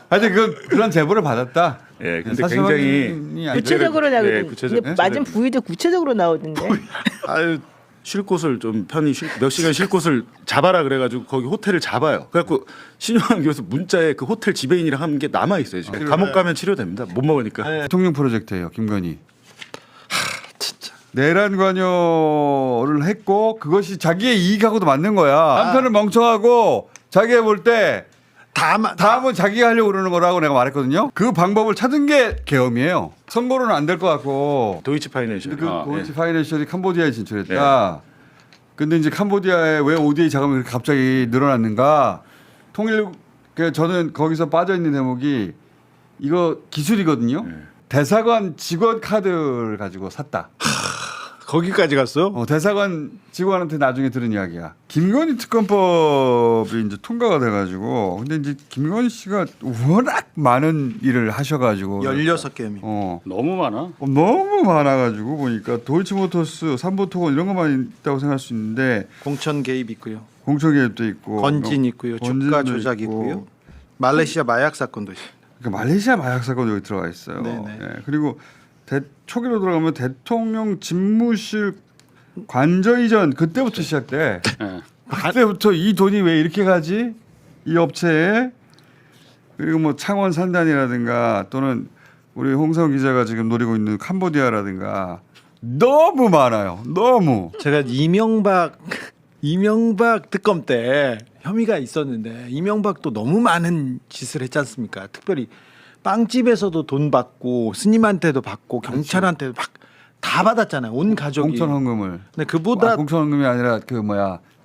하여튼 그런 제보를 받았다. 예, 근데 사실 굉장히 확인이 안 구체적으로 예, 나오던데. 구체적- 근데 맞은 부위도 구체적으로 나오던데. 아유 쉴 곳을 좀 편히 몇 시간 쉴 곳을 잡아라 그래가지고 거기 호텔을 잡아요. 그래갖고 신용환 교수 문자에 그 호텔 지배인이랑 한 게 남아 있어요 지금. 감옥 가면 치료됩니다. 못 먹으니까. 대통령 프로젝트예요, 김건희. 진짜. 내란 관여를 했고 그것이 자기의 이익하고도 맞는 거야. 한편은 멍청하고 자기가 볼 때 다음은 자기가 하려고 그러는 거라고 내가 말했거든요. 그 방법을 찾은 게 계엄이에요. 선거로는 안 될 것 같고. 도이치 파이낸셜. 그 도이치 파이낸셜이 캄보디아에 진출했다. 근데 이제 캄보디아에 왜 ODA 자금이 그렇게 갑자기 늘어났는가? 저는 거기서 빠져 있는 대목이 이거 기술이거든요. 대사관 직원 카드를 가지고 샀다. 거기까지 갔어? 대사관 직원한테 나중에 들은 이야기야. 김건희 특검법이 이제 통과가 돼가지고 근데 이제 김건희 씨가 워낙 많은 일을 하셔가지고 16개미. 너무 많아. 너무 많아가지고 보니까 도이치모터스, 삼보토건 이런 것만 있다고 생각할 수 있는데 공천 개입 있고요. 공천 개입도 있고 건진 있고요. 건진도 주가 조작 있고. 있고요. 말레이시아 마약 사건도 있습니다. 그러니까 말레이시아 마약 사건도 여기 들어가 있어요. 네네. 예, 그리고 초기로 들어가면 대통령 집무실 관저 이전 그때부터 시작돼. 예. 그때부터 이 돈이 왜 이렇게 가지? 이 업체에. 그리고 뭐 창원 산단이라든가 또는 우리 홍성 기자가 지금 노리고 있는 캄보디아라든가 너무 많아요. 너무. 제가 이명박 특검 때 혐의가 있었는데 이명박도 너무 많은 짓을 했지 않습니까? 특별히 빵집에서도 돈 받고 스님한테도 받고 경찰한테도 다 받았잖아요. 온 가족이. 공천 헌금을. 근데 그보다 공천 헌금이 아니라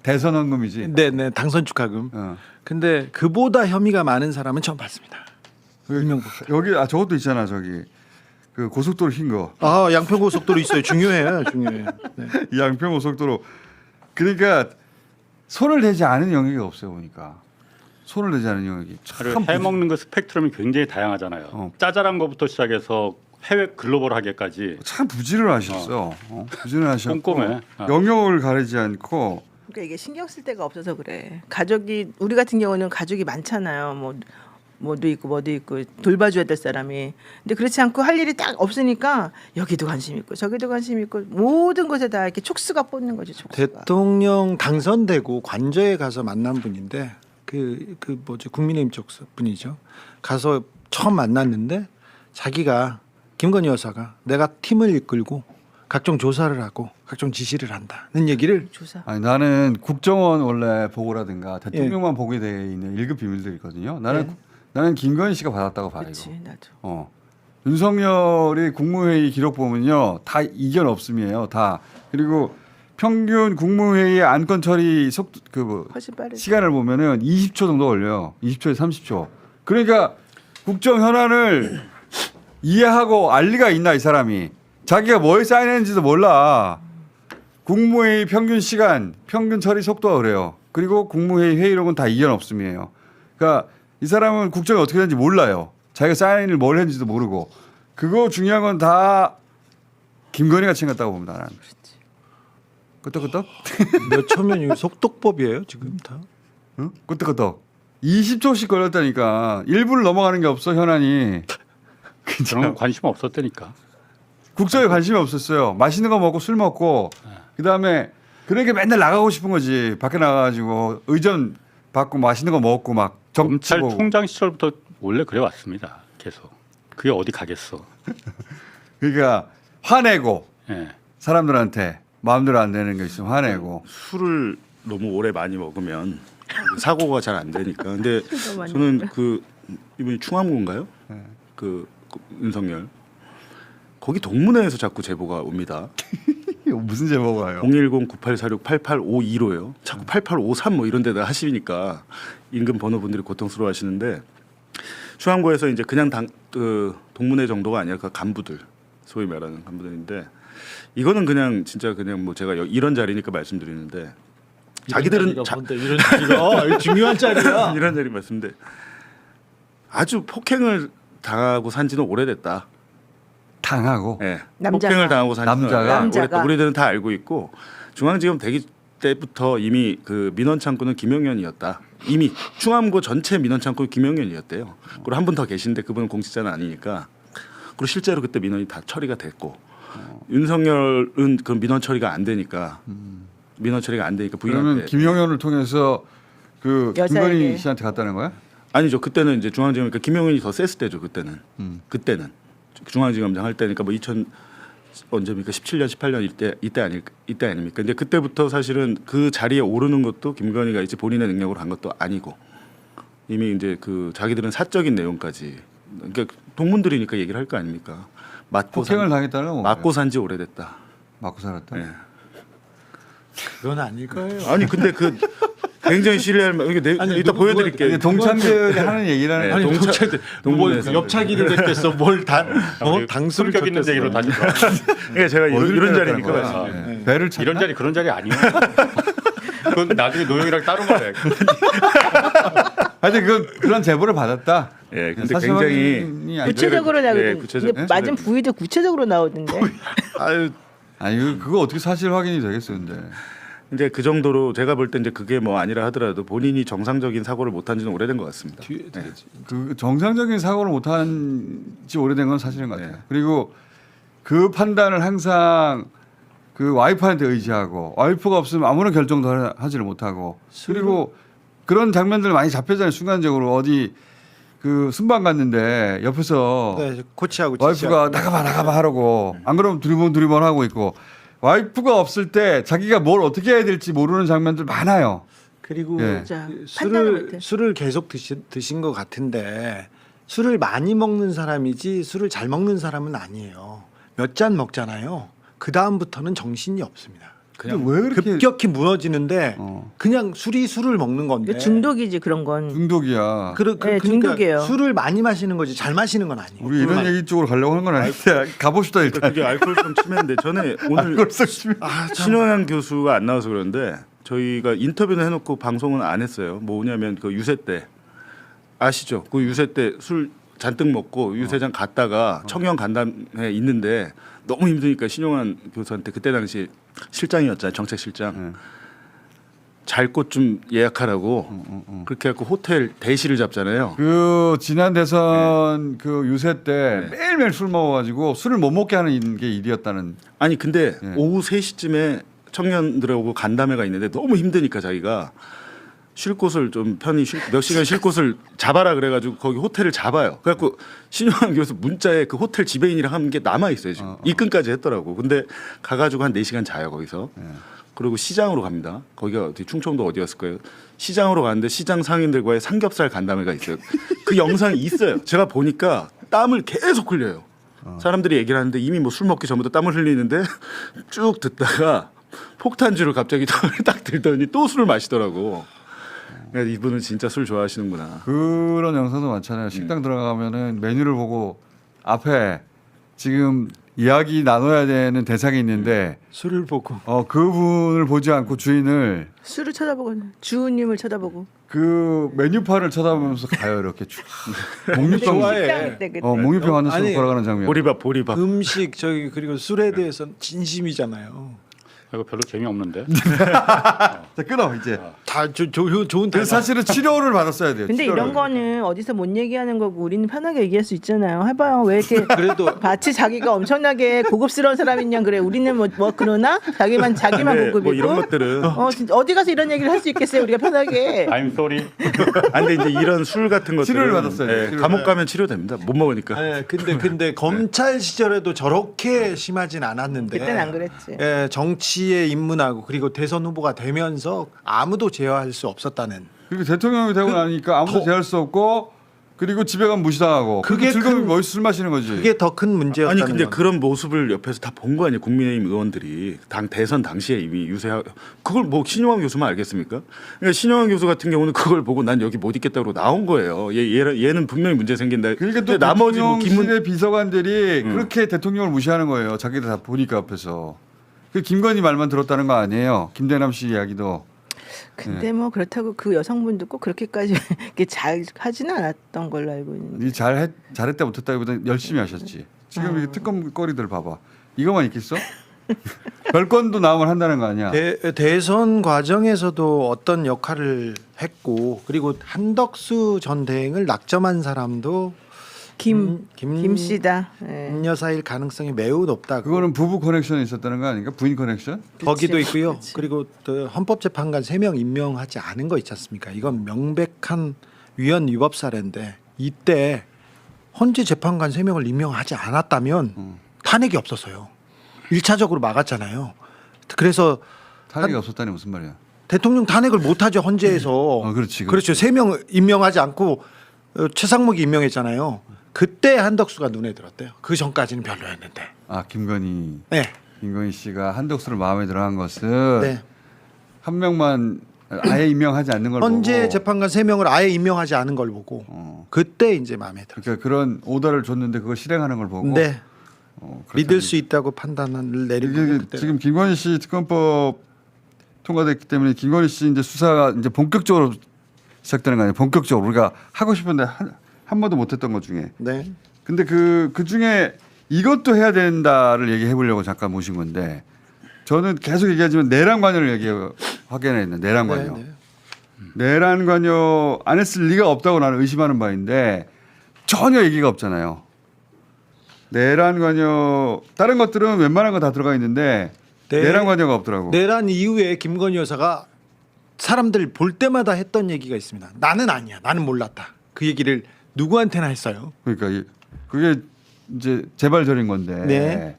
대선 헌금이지. 네네 당선 축하금. 근데 그보다 혐의가 많은 사람은 처음 봤습니다. 이명박. 여기 저것도 있잖아 저기 그 고속도로 흰 거. 아 양평고속도로 있어요. 중요해요. 중요해. 네. 이 양평 고속도로. 그러니까 손을 대지 않은 영역이 없어요 보니까. 손을 대지 않은 영역이 그리고 해먹는 그 스펙트럼이 굉장히 다양하잖아요. 짜잘한 것부터 시작해서 해외 글로벌하게까지 참 부지런하셨어. 부지런하셨고 꼼꼼해. 영역을 가리지 않고. 그러니까 이게 신경 쓸 데가 없어서 그래. 가족이 우리 같은 경우는 가족이 많잖아요. 뭐도 있고 돌봐줘야 될 사람이. 근데 그렇지 않고 할 일이 딱 없으니까 여기도 관심 있고 저기도 관심 있고 모든 것에 다 이렇게 촉수가 뻗는 거죠. 촉수가. 대통령 당선되고 관저에 가서 만난 분인데 국민의힘 쪽 분이죠. 가서 처음 만났는데 자기가 김건희 여사가 내가 팀을 이끌고 각종 조사를 하고 각종 지시를 한다는 얘기를. 조사. 아니 나는 국정원 원래 보고라든가 대통령만 보게 돼 있는 1급 비밀들이 있거든요. 나는 김건희 씨가 받았다고 봐요. 그렇지 이거. 나도. 윤석열이 국무회의 기록 보면요 다 이견 없음이에요. 다. 그리고 평균 국무회의 안건 처리 훨씬 빠르죠. 시간을 보면은 20초 정도 걸려요. 20초에서 30초. 그러니까 국정 현안을 이해하고 알 리가 있나 이 사람이. 자기가 뭐에 사인했는지도 몰라. 국무회의 평균 시간, 평균 처리 속도가 그래요. 그리고 국무회의 회의록은 다 이견 없음이에요. 그러니까 이 사람은 국정이 어떻게 되는지 몰라요. 자기가 사인을 뭘 했는지도 모르고. 그거 중요한 건 다 김건희가 챙겼다고 봅니다. 나는. 끄떡끄떡? 몇 초면 이거 속독법이에요 지금 다. 응? 끄떡끄떡. 20초씩 걸렸다니까. 1분을 넘어가는 게 없어 현안이. 그런 건 관심 없었다니까. 국정에 관심이 없었어요. 맛있는 거 먹고 술 먹고 그다음에 그러니까 맨날 나가고 싶은 거지. 밖에 나가가지고 의전 받고 맛있는 거 먹고 막 정치 보고. 검찰총장 시절부터 원래 그래 왔습니다. 계속. 그게 어디 가겠어. 그러니까 화내고 예. 사람들한테 마음대로 안 되는 게 있으면 화내고. 술을 너무 오래 많이 먹으면 사고가 잘 안 되니까. 근데 술도 많이 저는 이분이 충암군가요? 그 윤석열. 거기 동문회에서 자꾸 제보가 옵니다. 무슨 제보가 와요? 010-9846-8852로요. 자꾸 8853 뭐 이런 데다 하시니까 인근 번호분들이 고통스러워하시는데 충암고에서 이제 그냥 동문회 정도가 아니라 그 간부들 소위 말하는 간부들인데 이거는 그냥 진짜 그냥 뭐 제가 이런 자리니까 말씀드리는데 자기들은 이런 자리가 중요한 자리야. 이런 자리 말씀인데 아주 폭행을 당하고 산지는 오래됐다. 당하고. 네. 남자가. 폭행을 당하고 산지는 남자가? 오래됐다. 우리들은 다 알고 있고 중앙지검 대기 때부터 이미 그 민원 창구는 김용현이었다. 이미 충암고 전체 민원 창구 김영현이었대요. 그리고 한 분 더 계신데 그분은 공직자는 아니니까. 그리고 실제로 그때 민원이 다 처리가 됐고 윤석열은 그 민원 처리가 안 되니까 민원 처리가 안 되니까 그러면 부인한테 김용현을 통해서 그 여자에게. 김건희 씨한테 갔다는 거야? 아니죠. 그때는 이제 중앙지검 그러니까 김용현이 더 셌을 때죠. 그때는 그때는 중앙지검장 할 때니까 뭐 2000 언제입니까? 17년, 18년 이때 아닙니까? 근데 그때부터 사실은 그 자리에 오르는 것도 김건희가 이제 본인의 능력으로 한 것도 아니고 이미 이제 그 자기들은 사적인 내용까지 그러니까 동문들이니까 얘기를 할 거 아닙니까? 폭행을 당했다는 건 맞고 산지 오래됐다. 맞고 살았다. 네. 그건 아닐 거예요. 아니 근데 그 굉장히 신뢰할 만 이게 아니, 이따 보여드릴게요. 이게 동창들이 하는 얘기라는 네, 거죠. 아니 동창- 동문회에서. 옆차기를 댔겠어. 당수를 성격 있는 얘기로 다시 돌아가. 그러니까 제가 어디를 이런 때렸다는 자리니까 거야? 말씀드려요. 네. 배를 찾나? 이런 자리 그런 자리 아니에요. 그건 나중에 노영이랑 따로 말해. 하여튼 그런 제보를 받았다. 예, 근데 사실 굉장히 확인이 아니고. 구체적으로 나오던데. 구체적- 근데 맞은 부위도 구체적으로 나오던데. 아유 아니 그거 어떻게 사실 확인이 되겠어 근데. 이제 그 정도로 제가 볼 때 이제 그게 뭐 아니라 하더라도 본인이 정상적인 사고를 못한 지는 오래된 것 같습니다. 네. 그 정상적인 사고를 못한 지 오래된 건 사실인 것 같아요. 그리고 그 판단을 항상 그 와이프한테 의지하고 와이프가 없으면 아무런 결정도 하지를 못하고 그리고 그런 장면들 많이 잡혔잖아요. 순간적으로 어디 그 순방 갔는데 옆에서 네, 코치하고 와이프가 나가봐 하라고 안 그러면 두리번 하고 있고 와이프가 없을 때 자기가 뭘 어떻게 해야 될지 모르는 장면들 많아요. 그리고 예. 진짜 판단을 못해. 술을 계속 드신 것 같은데 술을 많이 먹는 사람이지 술을 잘 먹는 사람은 아니에요. 몇 잔 먹잖아요. 그 다음부터는 정신이 없습니다. 근데 왜 그렇게 급격히 무너지는데 어. 그냥 술을 먹는 건데 이거 중독이지 그런 건. 중독이야. 네, 그러니까 중독이에요. 술을 많이 마시는 거지 잘 마시는 건 아니에요. 우리 이런 얘기 쪽으로 가려고 하는 건 아닌데 가봅시다 그러니까 일단. 그게 알코올성 치매인데 전에 오늘 신호양 교수가 안 나와서 그런데 저희가 인터뷰는 해놓고 방송은 안 했어요. 뭐냐면 그 유세 때 아시죠? 그 유세 때 술 잔뜩 먹고 유세장 갔다가 청년 간담회 있는데 너무 힘드니까 신용환 교수한테 그때 당시 실장이었잖아요. 정책실장. 잘 곳 좀 예약하라고 그렇게 해갖고 호텔 대시를 잡잖아요. 그 지난 대선 그 유세 때 매일매일 술 먹어가지고 술을 못 먹게 하는 게 일이었다는. 아니 근데 네. 오후 3시쯤에 청년들하고 간담회가 있는데 너무 힘드니까 자기가 쉴 곳을 좀 편히 몇 시간 쉴 곳을 잡아라 그래가지고 거기 호텔을 잡아요. 그래갖고 신용환 교수 문자에 그 호텔 지배인이랑 한 게 남아 있어요 지금 입금까지 했더라고. 근데 가가지고 한 4시간 자요 거기서. 그리고 시장으로 갑니다. 거기가 어디 충청도 어디였을 거예요. 시장으로 가는데 시장 상인들과의 삼겹살 간담회가 있어요. 그 영상이 있어요. 제가 보니까 땀을 계속 흘려요. 사람들이 얘기를 하는데 이미 뭐 술 먹기 전부터 땀을 흘리는데 쭉 듣다가 폭탄주를 갑자기 딱 들더니 또 술을 마시더라고. 그러니까 이분은 진짜 술 좋아하시는구나. 그런 영상도 많잖아요. 식당 들어가면은 메뉴를 보고 앞에 지금 이야기 나눠야 되는 대상이 있는데 술을 보고 그분을 보지 않고 주인을 술을 쳐다보고 주우님을 쳐다보고. 그 메뉴판을 쳐다보면서 가요 이렇게 쭉. 목류병 좋아해. 식당 때 그때. 목류병 하는 식으로 아니, 걸어가는 장면. 보리밥. 음식 저기 그리고 술에 대해서 진심이잖아요. 이거 별로 재미없는데. 자 끊어 이제. 다 좋은 그래서 사실은 치료를 받았어야 돼요. 근데 치료를. 이런 거는 어디서 못 얘기하는 거고 우리는 편하게 얘기할 수 있잖아요. 해봐요. 왜 이렇게 그래도 마치 자기가 엄청나게 고급스러운 사람이냐 그래. 우리는 뭐 그러나 자기만 근데 고급이고. 뭐 이런 것들은 진짜 어디 가서 이런 얘기를 할 수 있겠어요. 우리가 편하게. I'm sorry. 근데 이제 이런 술 같은 것들은 치료를 받았어요. 치료를. 감옥 가면 치료됩니다. 못 먹으니까. 네, 근데 검찰 시절에도 저렇게 심하진 않았는데 그때는 안 그랬지. 예, 정치에 입문하고 그리고 대선 후보가 되면서 아무도 제어할 수 없었다는 그리고 대통령이 되고 나니까 아무도 제할 수 없고 그리고 집에 가면 무시당하고. 그게 그게 즐거움이 큰- 뭐술 마시는 거지. 그게 더 큰 문제였다는 아니 근데 건. 그런 모습을 옆에서 다 본 거 아니에요. 국민의힘 의원들이 당 대선 당시에 이미 유세하 그걸 뭐 신용환 교수만 알겠습니까? 그러니까 신용환 교수 같은 경우는 그걸 보고 난 여기 못 있겠다고 나온 거예요. 얘는 분명히 문제 생긴다. 그러니까 또 근데 나머지 뭐 대통령실의 비서관들이 그렇게 대통령을 무시하는 거예요. 자기들 다 보니까 앞에서. 그 김건희 말만 들었다는 거 아니에요. 김대남 씨 이야기도. 근데 뭐 그렇다고 그 여성분도 꼭 그렇게까지 이렇게 잘 하지는 않았던 걸로 알고 있는데. 이 잘했다 못했다기보다 열심히 하셨지. 지금 이 특검 거리들 봐봐. 이거만 있겠어? 별건도 나오면 한다는 거 아니야? 대선 과정에서도 어떤 역할을 했고 그리고 한덕수 전 대행을 낙점한 사람도 김 김씨다. 예. 여사일 가능성이 매우 높다. 그거는 부부 커넥션이 있었다는 거 아닌가? 부인 커넥션? 거기도 그치, 있고요. 그치. 그리고 또 헌법재판관 3명 임명하지 않은 거 있지 않습니까? 이건 명백한 위헌 위법 사례인데 이때 헌재 재판관 3명을 임명하지 않았다면 탄핵이 없었어요. 1차적으로 막았잖아요. 그래서 탄핵이 없었다니 무슨 말이야? 대통령 탄핵을 못하죠 헌재에서. 그렇지. 그렇죠. 3명 임명하지 않고 최상목이 임명했잖아요. 그때 한덕수가 눈에 들었대요. 그 전까지는 별로였는데. 아 김건희 네. 김건희 씨가 한덕수를 마음에 들어한 것은 네. 한 명만 아예 임명하지 않는 걸 헌재 보고 재판관 3명을 아예 임명하지 않은 걸 보고 그때 이제 마음에 들었어요. 그러니까 그런 오더를 줬는데 그걸 실행하는 걸 보고 네. 믿을 그렇다는 수 있다고 판단을 내리고 이게 그때 지금 김건희 씨 특검법 통과됐기 때문에 김건희 씨 이제 수사가 이제 본격적으로 시작되는 거 아니에요? 본격적으로 우리가 하고 싶은데 한 번도 못했던 것 중에. 네. 근데 그 중에 이것도 해야 된다를 얘기해 보려고 잠깐 모신 건데 저는 계속 얘기하지만 내란 관여를 확인했는데 내란 관여. 네, 네. 내란 관여 안 했을 리가 없다고 나는 의심하는 바인데 전혀 얘기가 없잖아요. 내란 관여 다른 것들은 웬만한 거 다 들어가 있는데 네. 내란 관여가 없더라고. 내란 이후에 김건희 여사가 사람들 볼 때마다 했던 얘기가 있습니다. 나는 아니야. 나는 몰랐다. 그 얘기를 누구한테나 했어요. 그러니까 그게 이제 재발절인 건데 네.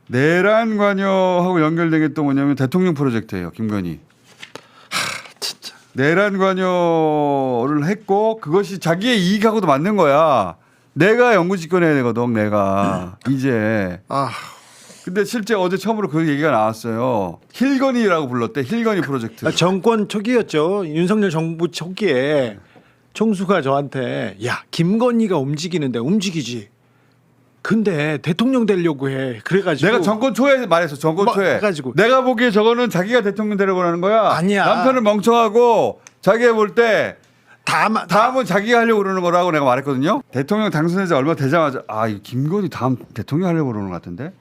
내란 관여하고 연결된 게 또 뭐냐면 대통령 프로젝트예요. 김건희. 진짜. 내란 관여를 했고 그것이 자기의 이익하고도 맞는 거야. 내가 영구집권해야 되거든. 내가 이제. 아, 근데 실제 어제 처음으로 그 얘기가 나왔어요. 힐건이라고 불렀대. 힐건이 프로젝트. 정권 초기였죠. 윤석열 정부 초기에 총수가 저한테 야 김건희가 움직이는데 움직이지. 근데 대통령 되려고 해. 그래가지고 내가 정권 초에 말했어. 정권 뭐, 초에. 해가지고. 내가 보기에 저거는 자기가 대통령 되려고 하는 거야. 아니야. 남편은 멍청하고 자기가 볼 때 다음은 자기가 하려고 그러는 거라고 내가 말했거든요. 대통령 당선되자 얼마 되자마자 이 김건희 다음 대통령 하려고 그러는 것 같은데.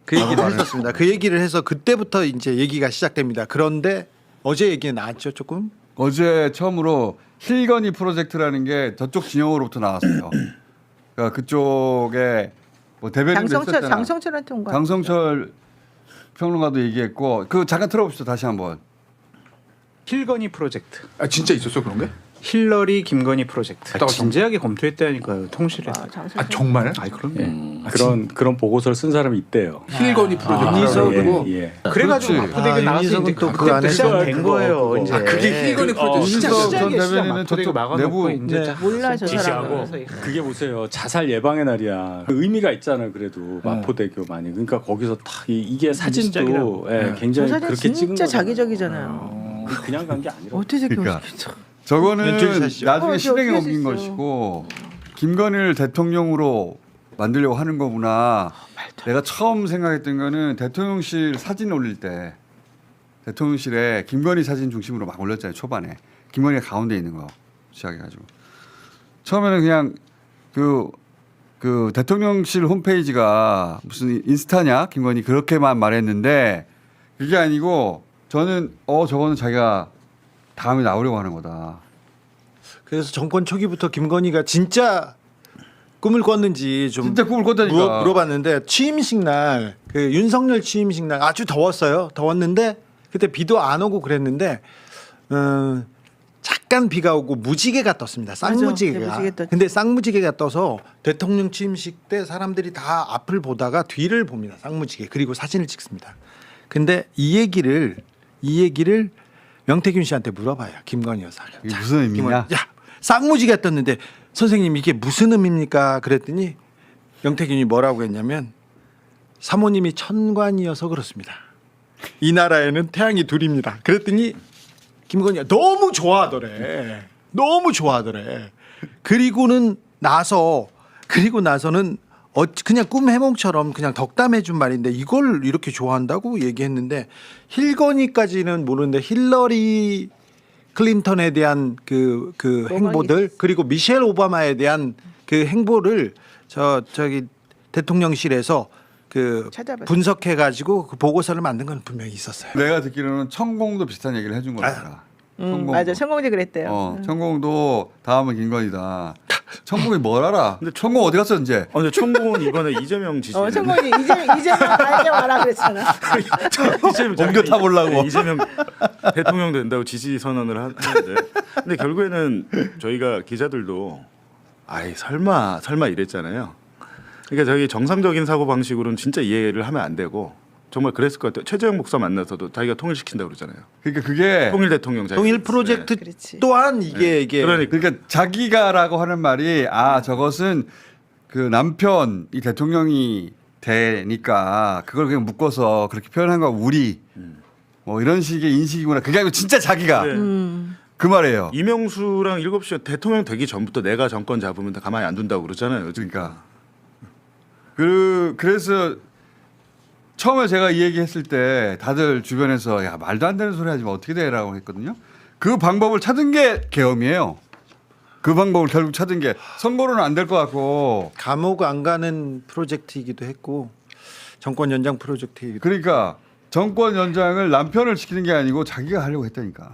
그 얘기를 했었습니다. 그 얘기를 해서 그때부터 이제 얘기가 시작됩니다. 그런데 어제 얘기는 나왔죠 조금. 어제 처음으로 힐건이 프로젝트라는 게 저쪽 진영으로부터 나왔어요. 그러니까 그쪽에 뭐 대변인도 했었잖아. 장성철한테 온 거야. 장성철 평론가도 얘기했고 그 잠깐 들어봅시다 다시 한번. 힐건이 프로젝트. 아 진짜 있었어 그런 게? 힐러리 김건희 프로젝트. 아, 진지하게 검토했다니까요 통실에. 아 정말? 아이 그럼요. 그런 보고서를 쓴 사람이 있대요. 힐건이 프로젝트. 윤희석은 예, 예. 그래가지고 그렇지. 마포대교 나왔을 때 윤희석은 또그 안에서 시작된 거예요. 이제. 아 그게 힐건이 프로젝트. 진짜 윤희석 전 시작이야. 대변인은 마포대교 저쪽 막아놓고 내부- 이제 네. 몰라 저 지시하고. 사람은. 그게 보세요. 자살 예방의 날이야. 의미가 있잖아요. 그래도 마포대교 많이. 그러니까 거기서 다 이게 사진도 시작이라고. 예, 굉장히 저 사진 그렇게 찍은 진짜 거잖아요. 자기적이잖아요. 그냥 간 게 아니라. 어떻게 그렇게 그러니까. 참. 저거는 연출이 사시죠. 나중에 실행에 어떻게 옮긴 할수 있어. 것이고 김건희를 대통령으로 만들려고 하는 거구나. 내가 처음 생각했던 거는 대통령실 사진 올릴 때 대통령실에 김건희 사진 중심으로 막 올렸잖아요. 초반에 김건희가 가운데 있는 거 시작해가지고 처음에는 그냥 그 대통령실 홈페이지가 무슨 인스타냐 김건희 그렇게만 말했는데 그게 아니고 저는 저거는 자기가 다음에 나오려고 하는 거다. 그래서 정권 초기부터 김건희가 진짜 꿈을 꿨는지 좀 진짜 꿈을 꿨다니까. 물어봤는데 취임식 날 그 윤석열 취임식 날 아주 더웠어요. 더웠는데 그때 비도 안 오고 그랬는데 잠깐 비가 오고 무지개가 떴습니다. 쌍무지개가. 맞아. 무지개 떴지. 근데 쌍무지개가 떠서 대통령 취임식 때 사람들이 다 앞을 보다가 뒤를 봅니다. 쌍무지개. 그리고 사진을 찍습니다. 근데 이 얘기를 명태균 씨한테 물어봐요. 김건희 여사가. 이게 무슨 의미냐? 야, 쌍무지개 떴는데 선생님 이게 무슨 의미입니까? 그랬더니 명태균이 뭐라고 했냐면 사모님이 천관이어서 그렇습니다. 이 나라에는 태양이 둘입니다. 그랬더니 김건희가 너무 좋아하더래. 너무 좋아하더래. 그리고 나서는 그냥 꿈 해몽처럼 그냥 덕담해 준 말인데 이걸 이렇게 좋아한다고 얘기했는데 힐건이까지는 모르는데 힐러리 클린턴에 대한 그 행보들 그리고 미셸 오바마에 대한 그 행보를 저기 대통령실에서 그 찾아봤어요. 분석해 가지고 그 보고서를 만든 건 분명히 있었어요. 내가 듣기로는 천공도 비슷한 얘기를 해준 거야. 맞아. 천공지 그랬대요. 천공도 다음은 김건희다. 천공이 뭘 알아? 근데 천공 어디 갔어 이제? 근데 총공은 이번에 이재명 지지. 천공지 이재명 나에게 와라 그랬잖아. 옮겨 타보려고. 네, 이재명 대통령 된다고 지지 선언을 하는데, 근데 결국에는 저희가 기자들도 아이 설마 이랬잖아요. 그러니까 저희 정상적인 사고 방식으로는 진짜 이해를 하면 안 되고 정말 그랬을 것 같아요. 최재형 목사 만나서도 자기가 통일시킨다고 그러잖아요. 그러니까 그게 통일 대통령 자기. 통일 프로젝트 그렇지. 또한 이게 그러니까 자기가라고 하는 말이 저것은 그 남편 이 대통령이 되니까 그걸 그냥 묶어서 그렇게 표현한 거 우리 뭐 이런 식의 인식이구나. 그게 아니고 진짜 자기가 네. 그 말이에요. 이명수랑 7시 대통령 되기 전부터 내가 정권 잡으면 다 가만히 안 둔다고 그러잖아요. 그러니까 그래서 처음에 제가 이 얘기했을 때 다들 주변에서 야 말도 안 되는 소리 하지 마 어떻게 돼라고 했거든요. 그 방법을 찾은 게 계엄이에요. 그 방법을 결국 찾은 게 선거로는 안 될 것 같고 감옥 안 가는 프로젝트이기도 했고 정권 연장 프로젝트이기도 그러니까 정권 연장을 남편을 시키는 게 아니고 자기가 하려고 했다니까.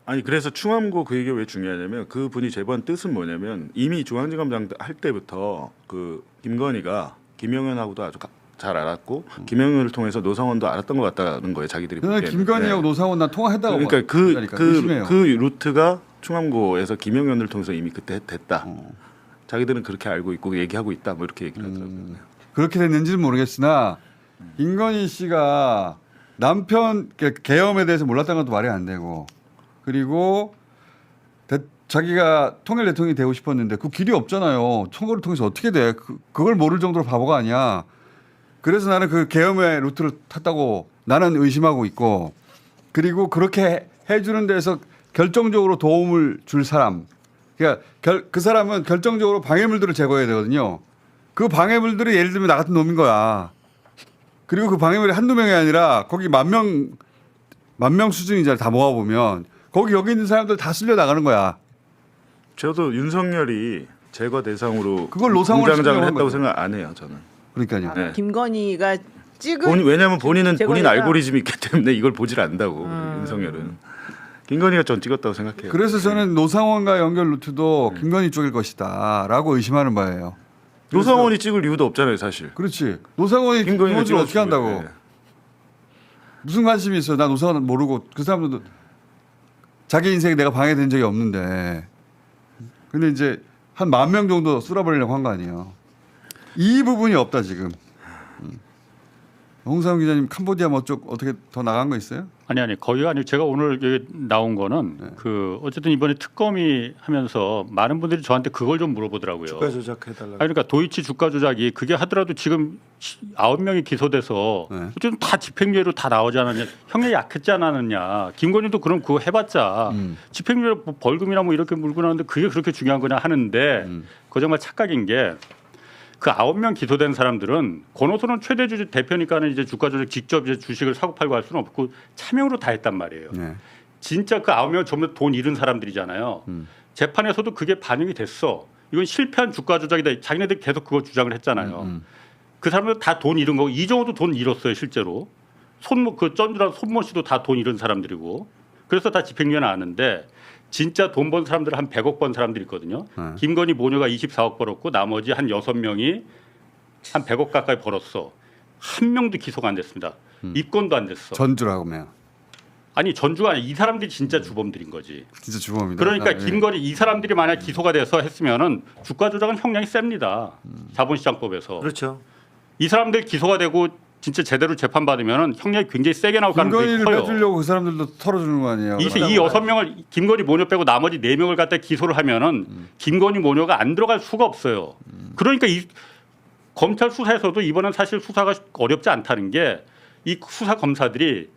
아니 그래서 충암고 그 얘기가 왜 중요하냐면 그 분이 제보한 뜻은 뭐냐면 이미 중앙지검장 할 때부터 그 김건희가 김영현하고도 아주 잘 알았고 김영현을 통해서 노상원도 알았던 것 같다는 거예요. 자기들이 저는 보기에는. 김건희하고 네. 노상원 난 통화했다고 그러니까 보니까 의심해요. 그 루트가 충암고에서 김영현을 통해서 이미 그때 됐다. 자기들은 그렇게 알고 있고 얘기하고 있다. 뭐 이렇게 얘기를 하더라고요. 그렇게 됐는지는 모르겠으나 김건희 씨가 남편 계엄에 대해서 몰랐다는 것도 말이 안 되고 그리고 자기가 통일 대통령이 되고 싶었는데 그 길이 없잖아요. 선거를 통해서 어떻게 돼? 그걸 모를 정도로 바보가 아니야. 그래서 나는 그 계엄의 루트를 탔다고 나는 의심하고 있고 그리고 그렇게 해주는 데서 결정적으로 도움을 줄 사람 그러니까 그 사람은 결정적으로 방해물들을 제거해야 되거든요. 그 방해물들이 예를 들면 나 같은 놈인 거야. 그리고 그 방해물이 한두 명이 아니라 거기 만 명 수준이잖아요. 다 모아보면 거기 여기 있는 사람들 다 쓸려 나가는 거야. 저도 윤석열이 제거 대상으로 그걸 노상원을 공장장을 시키려고 한 했다고 거죠. 생각 안 해요. 저는. 그러니까요. 네. 김건희가 찍은 왜냐하면 본인은 본인 제거해서- 알고리즘이 있기 때문에 이걸 보질 않는다고 윤석열은. 김건희가 전 찍었다고 생각해요. 그래서 저는 노상원과 연결 루트도 김건희 쪽일 것이다라고 의심하는 바예요. 노상원이 찍을 이유도 없잖아요, 사실. 그렇지. 노상원이 김건희가 김건희를 어떻게 찍어주고, 한다고? 네. 무슨 관심이 있어? 나 노상원 모르고 그 사람들도 자기 인생에 내가 방해된 적이 없는데. 근데 이제 한 10,000명 정도 쏠아버리려고 한 거 아니에요. 이 부분이 없다 지금. 홍상훈 기자님 캄보디아 뭐 쪽 어떻게 더 나간 거 있어요? 아니 거기가 아니고 제가 오늘 여기 나온 거는 네. 그 어쨌든 이번에 특검이 하면서 많은 분들이 저한테 그걸 좀 물어보더라고요. 주가 조작해달라고. 아니, 그러니까 도이치 주가 조작이 그게 하더라도 지금 9명이 기소돼서 네. 어쨌든 다 집행유예로 다 나오지 않았냐. 형량이 약했지 않았느냐. 김건희도 그럼 그거 해봤자 집행유예 뭐 벌금이나 뭐 이렇게 물고 나오는데 그게 그렇게 중요한 거냐 하는데 그거 정말 착각인 게 그 9명 기소된 사람들은 권오수는 최대 주주 대표니까는 이제 주가 조작 직접 이제 주식을 사고 팔고 할 수는 없고 차명으로 다 했단 말이에요. 네. 진짜 그 9명 전부 다 돈 잃은 사람들이잖아요. 재판에서도 그게 반영이 됐어. 이건 실패한 주가 조작이다. 자기네들이 계속 그거 주장을 했잖아요. 그 사람들 다 돈 잃은 거고 이정호도 돈 잃었어요 실제로. 손모 그 쩐주랑 손모 씨도 다 돈 잃은 사람들이고. 그래서 다 집행유예 나왔는데 진짜 돈 번 사람들 한 100억 번 사람들이 있거든요. 김건희 모녀가 24억 벌었고 나머지 한 6명이 한 100억 가까이 벌었어. 한 명도 기소가 안 됐습니다. 입건도 안 됐어. 전주라고 하면 아니 전주가 아니라 이 사람들이 진짜 주범들인 거지. 진짜 주범입니다. 그러니까 아, 예. 김건희 이 사람들이 만약 기소가 돼서 했으면은 주가 조작은 형량이 셉니다. 자본시장법에서. 그렇죠. 이 사람들 기소가 되고 진짜 제대로 재판 받으면은 형량이 굉장히 세게 나올 가능성이 김건희를 커요. 빼주려고 그 사람들도 털어주는 거 아니에요? 이 6명을 김건희 모녀 빼고 나머지 4명을 갖다 기소를 하면은 김건희 모녀가 안 들어갈 수가 없어요. 그러니까 이 검찰 수사에서도 이번엔 사실 수사가 어렵지 않다는 게 이 수사 검사들이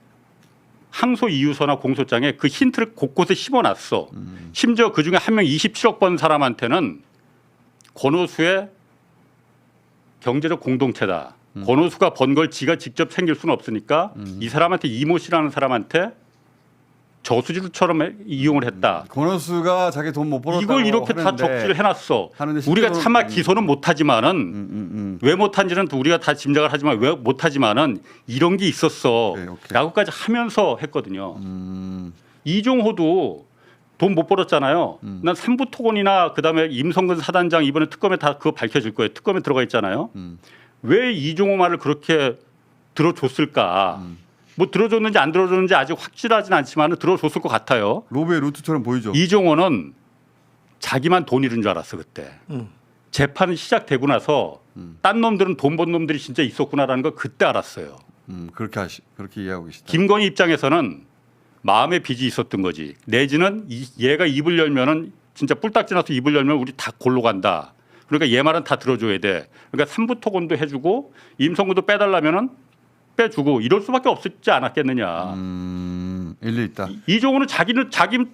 항소 이유서나 공소장에 그 힌트를 곳곳에 심어놨어. 심지어 그 중에 한 명 27억 번 사람한테는 권오수의 경제적 공동체다. 권오수가 번 걸 지가 직접 챙길 수는 없으니까 이 사람한테 이모 씨라는 사람한테 저수지처럼 이용을 했다. 권오수가 자기 돈 못 벌었다고 이걸 이렇게 다 하는데 적시를 해놨어. 하는데 우리가 실제로는- 차마 기소는 못하지만은 왜 못한지는 또 우리가 다 짐작을 하지만 왜 못하지만은 이런 게 있었어. 오케이, 오케이. 라고까지 하면서 했거든요. 음. 이종호도 돈 못 벌었잖아요. 난 삼부토건이나 그다음에 임성근 사단장 이번에 특검에 다 그거 밝혀질 거예요. 특검에 들어가 있잖아요. 왜 이종호 말을 그렇게 들어줬을까? 뭐 들어줬는지 안 들어줬는지 아직 확실하진 않지만 들어줬을 것 같아요. 로비의 루트처럼 보이죠. 이종호는 자기만 돈 잃은 줄 알았어 그때. 재판이 시작되고 나서 딴 놈들은 돈 번 놈들이 진짜 있었구나라는 걸 그때 알았어요. 그렇게 이해하고 계시다. 김건희 입장에서는 마음의 빚이 있었던 거지. 내지는 얘가 입을 열면은 진짜 뿔딱지 나서 입을 열면 우리 다 골로 간다. 그러니까 얘 말은 다 들어줘야 돼. 그러니까 삼부토건도 해주고 임성근도 빼달라면은 빼주고 이럴 수밖에 없었지 않았겠느냐. 일리 있다. 이종호는 자기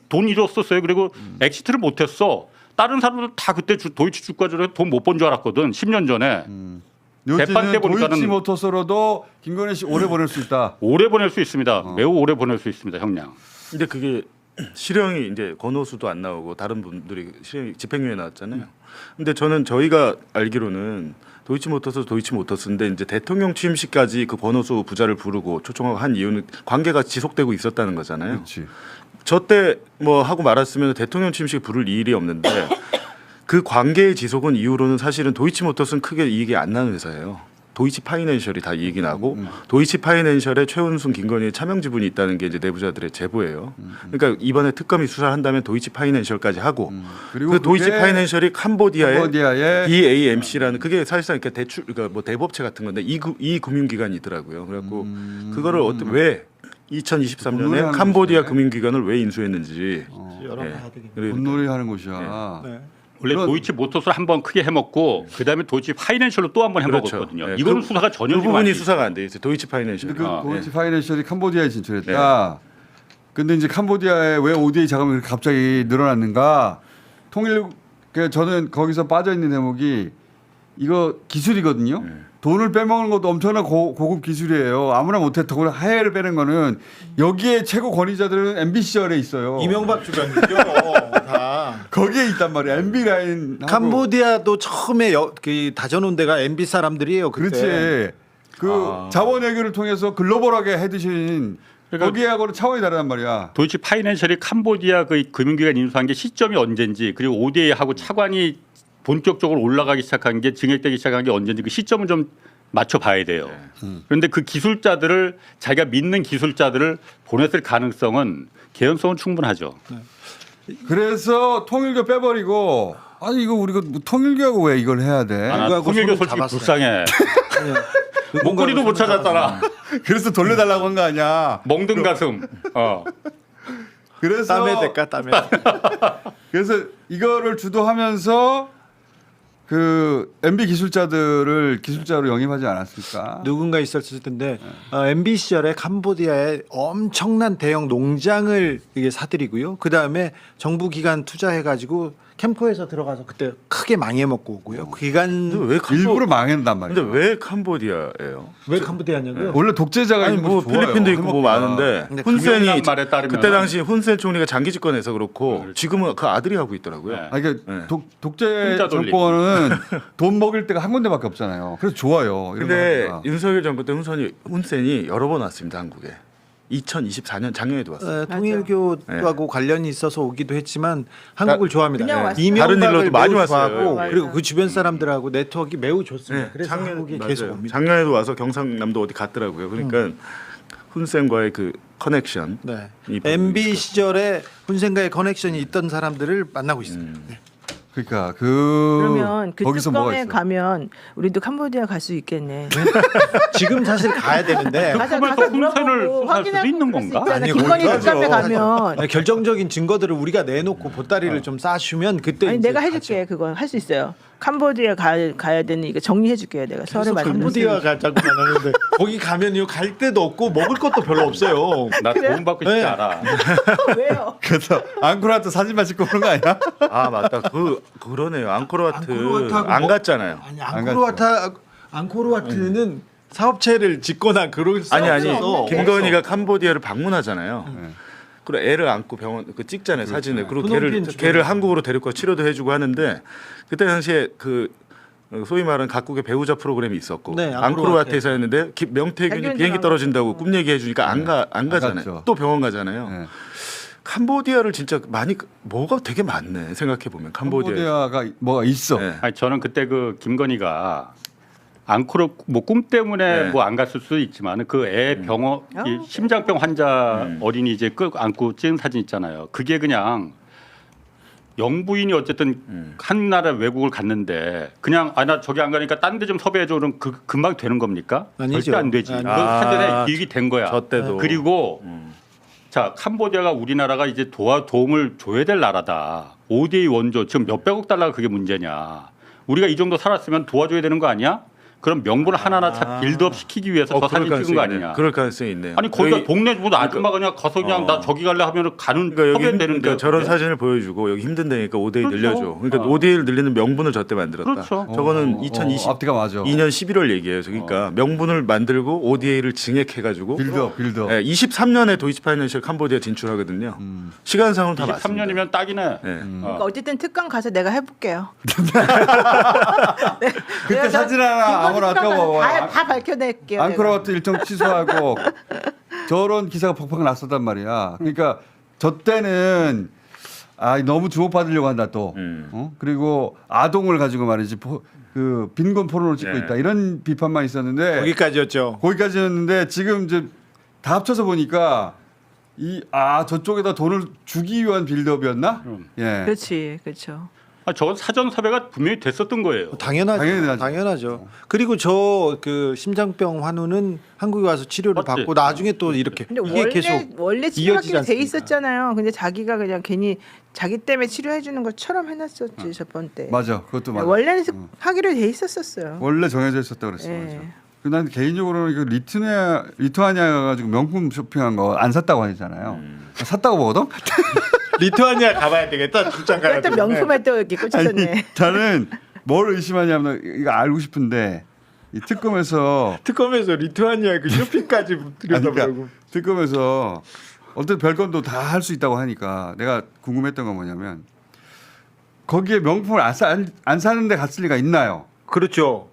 돈 잃었었어요. 그리고 엑시트를 못했어. 다른 사람들 다 그때 도이치 주가조정에 돈 못 번 줄 알았거든. 10년 전에. 재판 때 요즘은 보니까는 도이치모터스로도 김건희 씨 오래 보낼 수 있다. 오래 보낼 수 있습니다. 매우 오래 보낼 수 있습니다, 형량. 근데 그게 실형이 이제 권오수도 안 나오고 다른 분들이 실형 집행유예 나왔잖아요. 근데 저는 저희가 알기로는 도이치모터스인데 이제 대통령 취임식까지 그 권오수 부자를 부르고 초청하고 한 이유는 관계가 지속되고 있었다는 거잖아요. 그렇지. 저 때 뭐 하고 말았으면 대통령 취임식 부를 일이 없는데 그 관계의 지속은 이후로는 사실은 도이치모터스는 크게 이익이 안 나는 회사예요. 도이치 파이낸셜이 다 이익이 나고 도이치 파이낸셜에 최은순, 김건희의 차명 지분이 있다는 게 이제 내부자들의 제보예요. 그러니까 이번에 특검이 수사를 한다면 도이치 파이낸셜까지 하고 그리고 그 도이치 그게 파이낸셜이 캄보디아의 BAMC라는 그게 사실상 이렇게 대출 그러니까 뭐 대법체 같은 건데 이 금융기관이 있더라고요. 그래갖고 그거를 왜 2023년에 캄보디아 금융기관을 왜 인수했는지 여러 예. 가야 되겠네. 그러니까 돈놀이 하는 곳이야. 네. 원래 그런- 도이치 모터스를 한번 크게 해먹고 그다음에 도이치 파이낸셜로 또 한번 해먹었거든요. 그렇죠. 예. 이거는 그- 수사가 전혀 그 지금 부분이 안 돼. 수사가 안 돼 있어요. 도이치 파이낸셜. 근데 그 아, 도이치 파이낸셜이 캄보디아에 진출했다. 근데 이제 캄보디아에 왜 ODA 자금이 그렇게 갑자기 늘어났는가? 저는 거기서 빠져 있는 대목이 이거 기술이거든요. 돈을 빼먹는 것도 엄청난 고급 기술이에요. 아무나 못했다고 하해를 빼는 거는 여기에 최고 권위자들은 MB 시절에 있어요. 이명박 주변이죠. 다. 거기에 있단 말이야. MB 라인. 캄보디아도 처음에 그 다져놓은 데가 MB 사람들이에요. 그때. 그렇지. 그 자원 외교를 통해서 글로벌하게 해드신 그러니까 거기하고는 차원이 다르단 말이야. 도이치 파이낸셜이 캄보디아 그 금융기관 인수한 게 시점이 언젠지 그리고 ODA하고 차관이 본격적으로 올라가기 시작한 게 증액되기 시작한 게 언젠지 그 시점을 좀 맞춰봐야 돼요. 그런데 그 기술자들을 자기가 믿는 기술자들을 보냈을 가능성은 개연성은 충분하죠. 그래서 통일교 빼버리고 아니 이거 우리가 뭐 통일교하고 왜 이걸 해야 돼? 아, 나 누구하고 통일교 손을 솔직히 잡았어요. 불쌍해. 목걸이도 못 찾았잖아. 그래서 돌려달라고 한 거 아니야. 멍든 가슴. 그래서 땀의 대가 땀의 그래서 이거를 주도하면서 그 MB 기술자들을 기술자로 영입하지 않았을까? 누군가 있었을 텐데 MB 시절에 캄보디아에 엄청난 대형 농장을 이게 사들이고요. 그 다음에 정부 기관 투자해가지고 캠코에서 들어가서 그때 크게 망해먹고 오고요. 그 기간 왜 일부러 망했단 말이야. 근데 왜 캄보디아예요? 왜 캄보디아냐고요? 원래 독재자가 아니 있는 뭐 거 좋아요. 필리핀도 있고 뭐 해먹다. 많은데 근데 훈센이 김영남 말에 따르면 그때 당시 훈센 총리가 장기 집권해서 그렇고 지금은 그 아들이 하고 있더라고요. 네. 아니 그러니까 네. 독재 혼자 돌리고. 정권은 돈 먹일 데가 한 군데밖에 없잖아요. 그래서 좋아요. 이런 근데 거 하니까. 윤석열 정부 때 훈센이 여러 번 왔습니다 한국에. 2024년 작년에도 왔어요. 통일교하고 관련이 있어서 오기도 했지만 한국을 좋아합니다. 그냥 왔어요. 이명박을 다른 일로도 많이 매우 왔어요. 좋아하고 맞아요. 그리고 그 주변 사람들하고 네트워크 매우 좋습니다. 네, 그래서 한국에 맞아요. 계속 옵니다. 작년에도 와서 경상남도 어디 갔더라고요. 그러니까 훈센과의 그 커넥션. 네. 이 MB 부분이 시절에 훈센과의 커넥션이 있던 사람들을 만나고 있습니다. 네. 그러니까 그러면 그 거기서 뭐가 특검에 있어? 가면 우리도 캄보디아 갈 수 있겠네. 지금 사실 가야 되는데 특검에서 훈센을 수사할 수도 있는 건가? 아니, 김건희 그렇죠. 특검에 가면 아니, 결정적인 증거들을 우리가 내놓고 보따리를 좀 싸주면 그때 아니 이제 내가 해줄게 그건 할 수 있어요. 캄보디아 가야 되는 이거 정리해줄게요 내가 서류 가죠. 만들어서. 캄보디아 가자고만 하는데 거기 가면요 갈 데도 없고 먹을 것도 별로 없어요. 나 도움 받고 싶지 네. 않아. 왜요? 그래서 앙코르와트 사진만 찍고 그런 거 아니야? 아 맞다. 그러네요. 앙코르와트 앙코르와트하고 안 뭐- 갔잖아요. 아니 앙코르와트는 사업체를 짓거나 그런 아니 없어. 김건희가 캄보디아를 방문하잖아요. 그리고 애를 안고 병원 그 찍잖아요 사진을. 그리고 분홍핀 걔를 한국으로 데리고 치료도 해주고 하는데 그때 당시에 그 소위 말하는 각국의 배우자 프로그램이 있었고 네, 앙코르와트에서 했는데 명태균이 자기는 비행기 줄 떨어진다고 꿈 얘기해 주니까 안 가잖아요. 갔죠. 또 병원 가잖아요. 네. 캄보디아를 진짜 많이 뭐가 되게 많네 생각해 보면 캄보디아. 캄보디아가 뭐가 있어. 네. 아니 저는 그때 그 김건희가 앙코르 뭐 꿈 때문에 네. 뭐 안 갔을 수도 있지만 그 애 병원 이 심장병 환자 어린이 이제 끌 안고 찍은 사진 있잖아요. 그게 그냥 영부인이 어쨌든 한 나라 외국을 갔는데 그냥 아 나 저기 안 가니까 딴 데 좀 섭외해줘 그럼 금방 되는 겁니까? 아니죠. 절대 안 되지. 아니죠. 그 한전에 기획이 된 거야. 저 때도. 그리고 자 캄보디아가 우리나라가 이제 도움을 줘야 될 나라다. ODA 원조 지금 몇백억 달러가 그게 문제냐. 우리가 이 정도 살았으면 도와줘야 되는 거 아니야? 그럼 명분을 하나하나 빌드업 시키기 위해서 저 사진 찍은 거 아니냐. 그럴 가능성이 있네요. 아니 거기가 여기- 동네 뭐 아줌마가 그냥 가서 그냥 나 저기 갈래 하면 가는 그러니까 여기 섭외는 되는데 그러니까 저런 사진을 보여주고 여기 힘든 데니까 5대2 그렇죠. 늘려줘. 그러니까 5대1 늘리는 명분을 저때 만들었다. 그렇죠. 저거는 2022년 앞뒤가 맞아. 11월 얘기예요. 그러니까 명분을 만들고 5DA를 증액해가지고 빌드업. 23년에 도이치 파이낸셜 캄보디아 진출하거든요. 시간상으로 다 맞습니다. 23년이면 딱이네. 네. 그러니까 어쨌든 특강 가서 내가 해볼게요. 그때 사진 하나 아무나 껴봐. 다 밝혀낼게요. 앙코르와트 일정 취소하고 저런 기사가 팍팍 났었단 말이야. 그러니까 저 때는 너무 주목받으려고 한다 또. 그리고 아동을 가지고 말이지 그 빈곤 포르노를 찍고 네. 있다 이런 비판만 있었는데 거기까지였죠. 거기까지였는데 지금 이제 다 합쳐서 보니까 저쪽에다 돈을 주기 위한 빌드업이었나? 예. 그렇지, 그렇죠. 저건 사전 섭외가 분명히 됐었던 거예요. 당연하죠. 당연하죠. 그리고 저 그 심장병 환우는 한국에 와서 치료를 맞지. 받고 나중에 또 이렇게 근데 이게 계속 원래 이어지지 치료하기로 돼 않습니까? 있었잖아요. 근데 자기가 그냥 괜히 자기 때문에 치료해 주는 것처럼 해놨었지 저번 때. 맞아. 그것도 맞아. 원래는 하기로 돼 있었어요. 원래 정해져 있었다 그랬어. 예. 맞아. 난 개인적으로는 그 리투아니아 가지고 명품 쇼핑한 거 안 샀다고 하잖아요. 샀다고 보거든. 리투아니아 가봐야 되겠다. 출장 가야 또 명품에 또 이렇게 꽂혔네. 저는 뭘 의심하냐면 이거 알고 싶은데 이 특검에서 특검에서 리투아니아 그 쇼핑까지 들여다보고 그러니까 특검에서 어떤 별건도 다 할 수 있다고 하니까 내가 궁금했던 건 뭐냐면 거기에 명품을 안 사는데 갔을 리가 있나요? 그렇죠.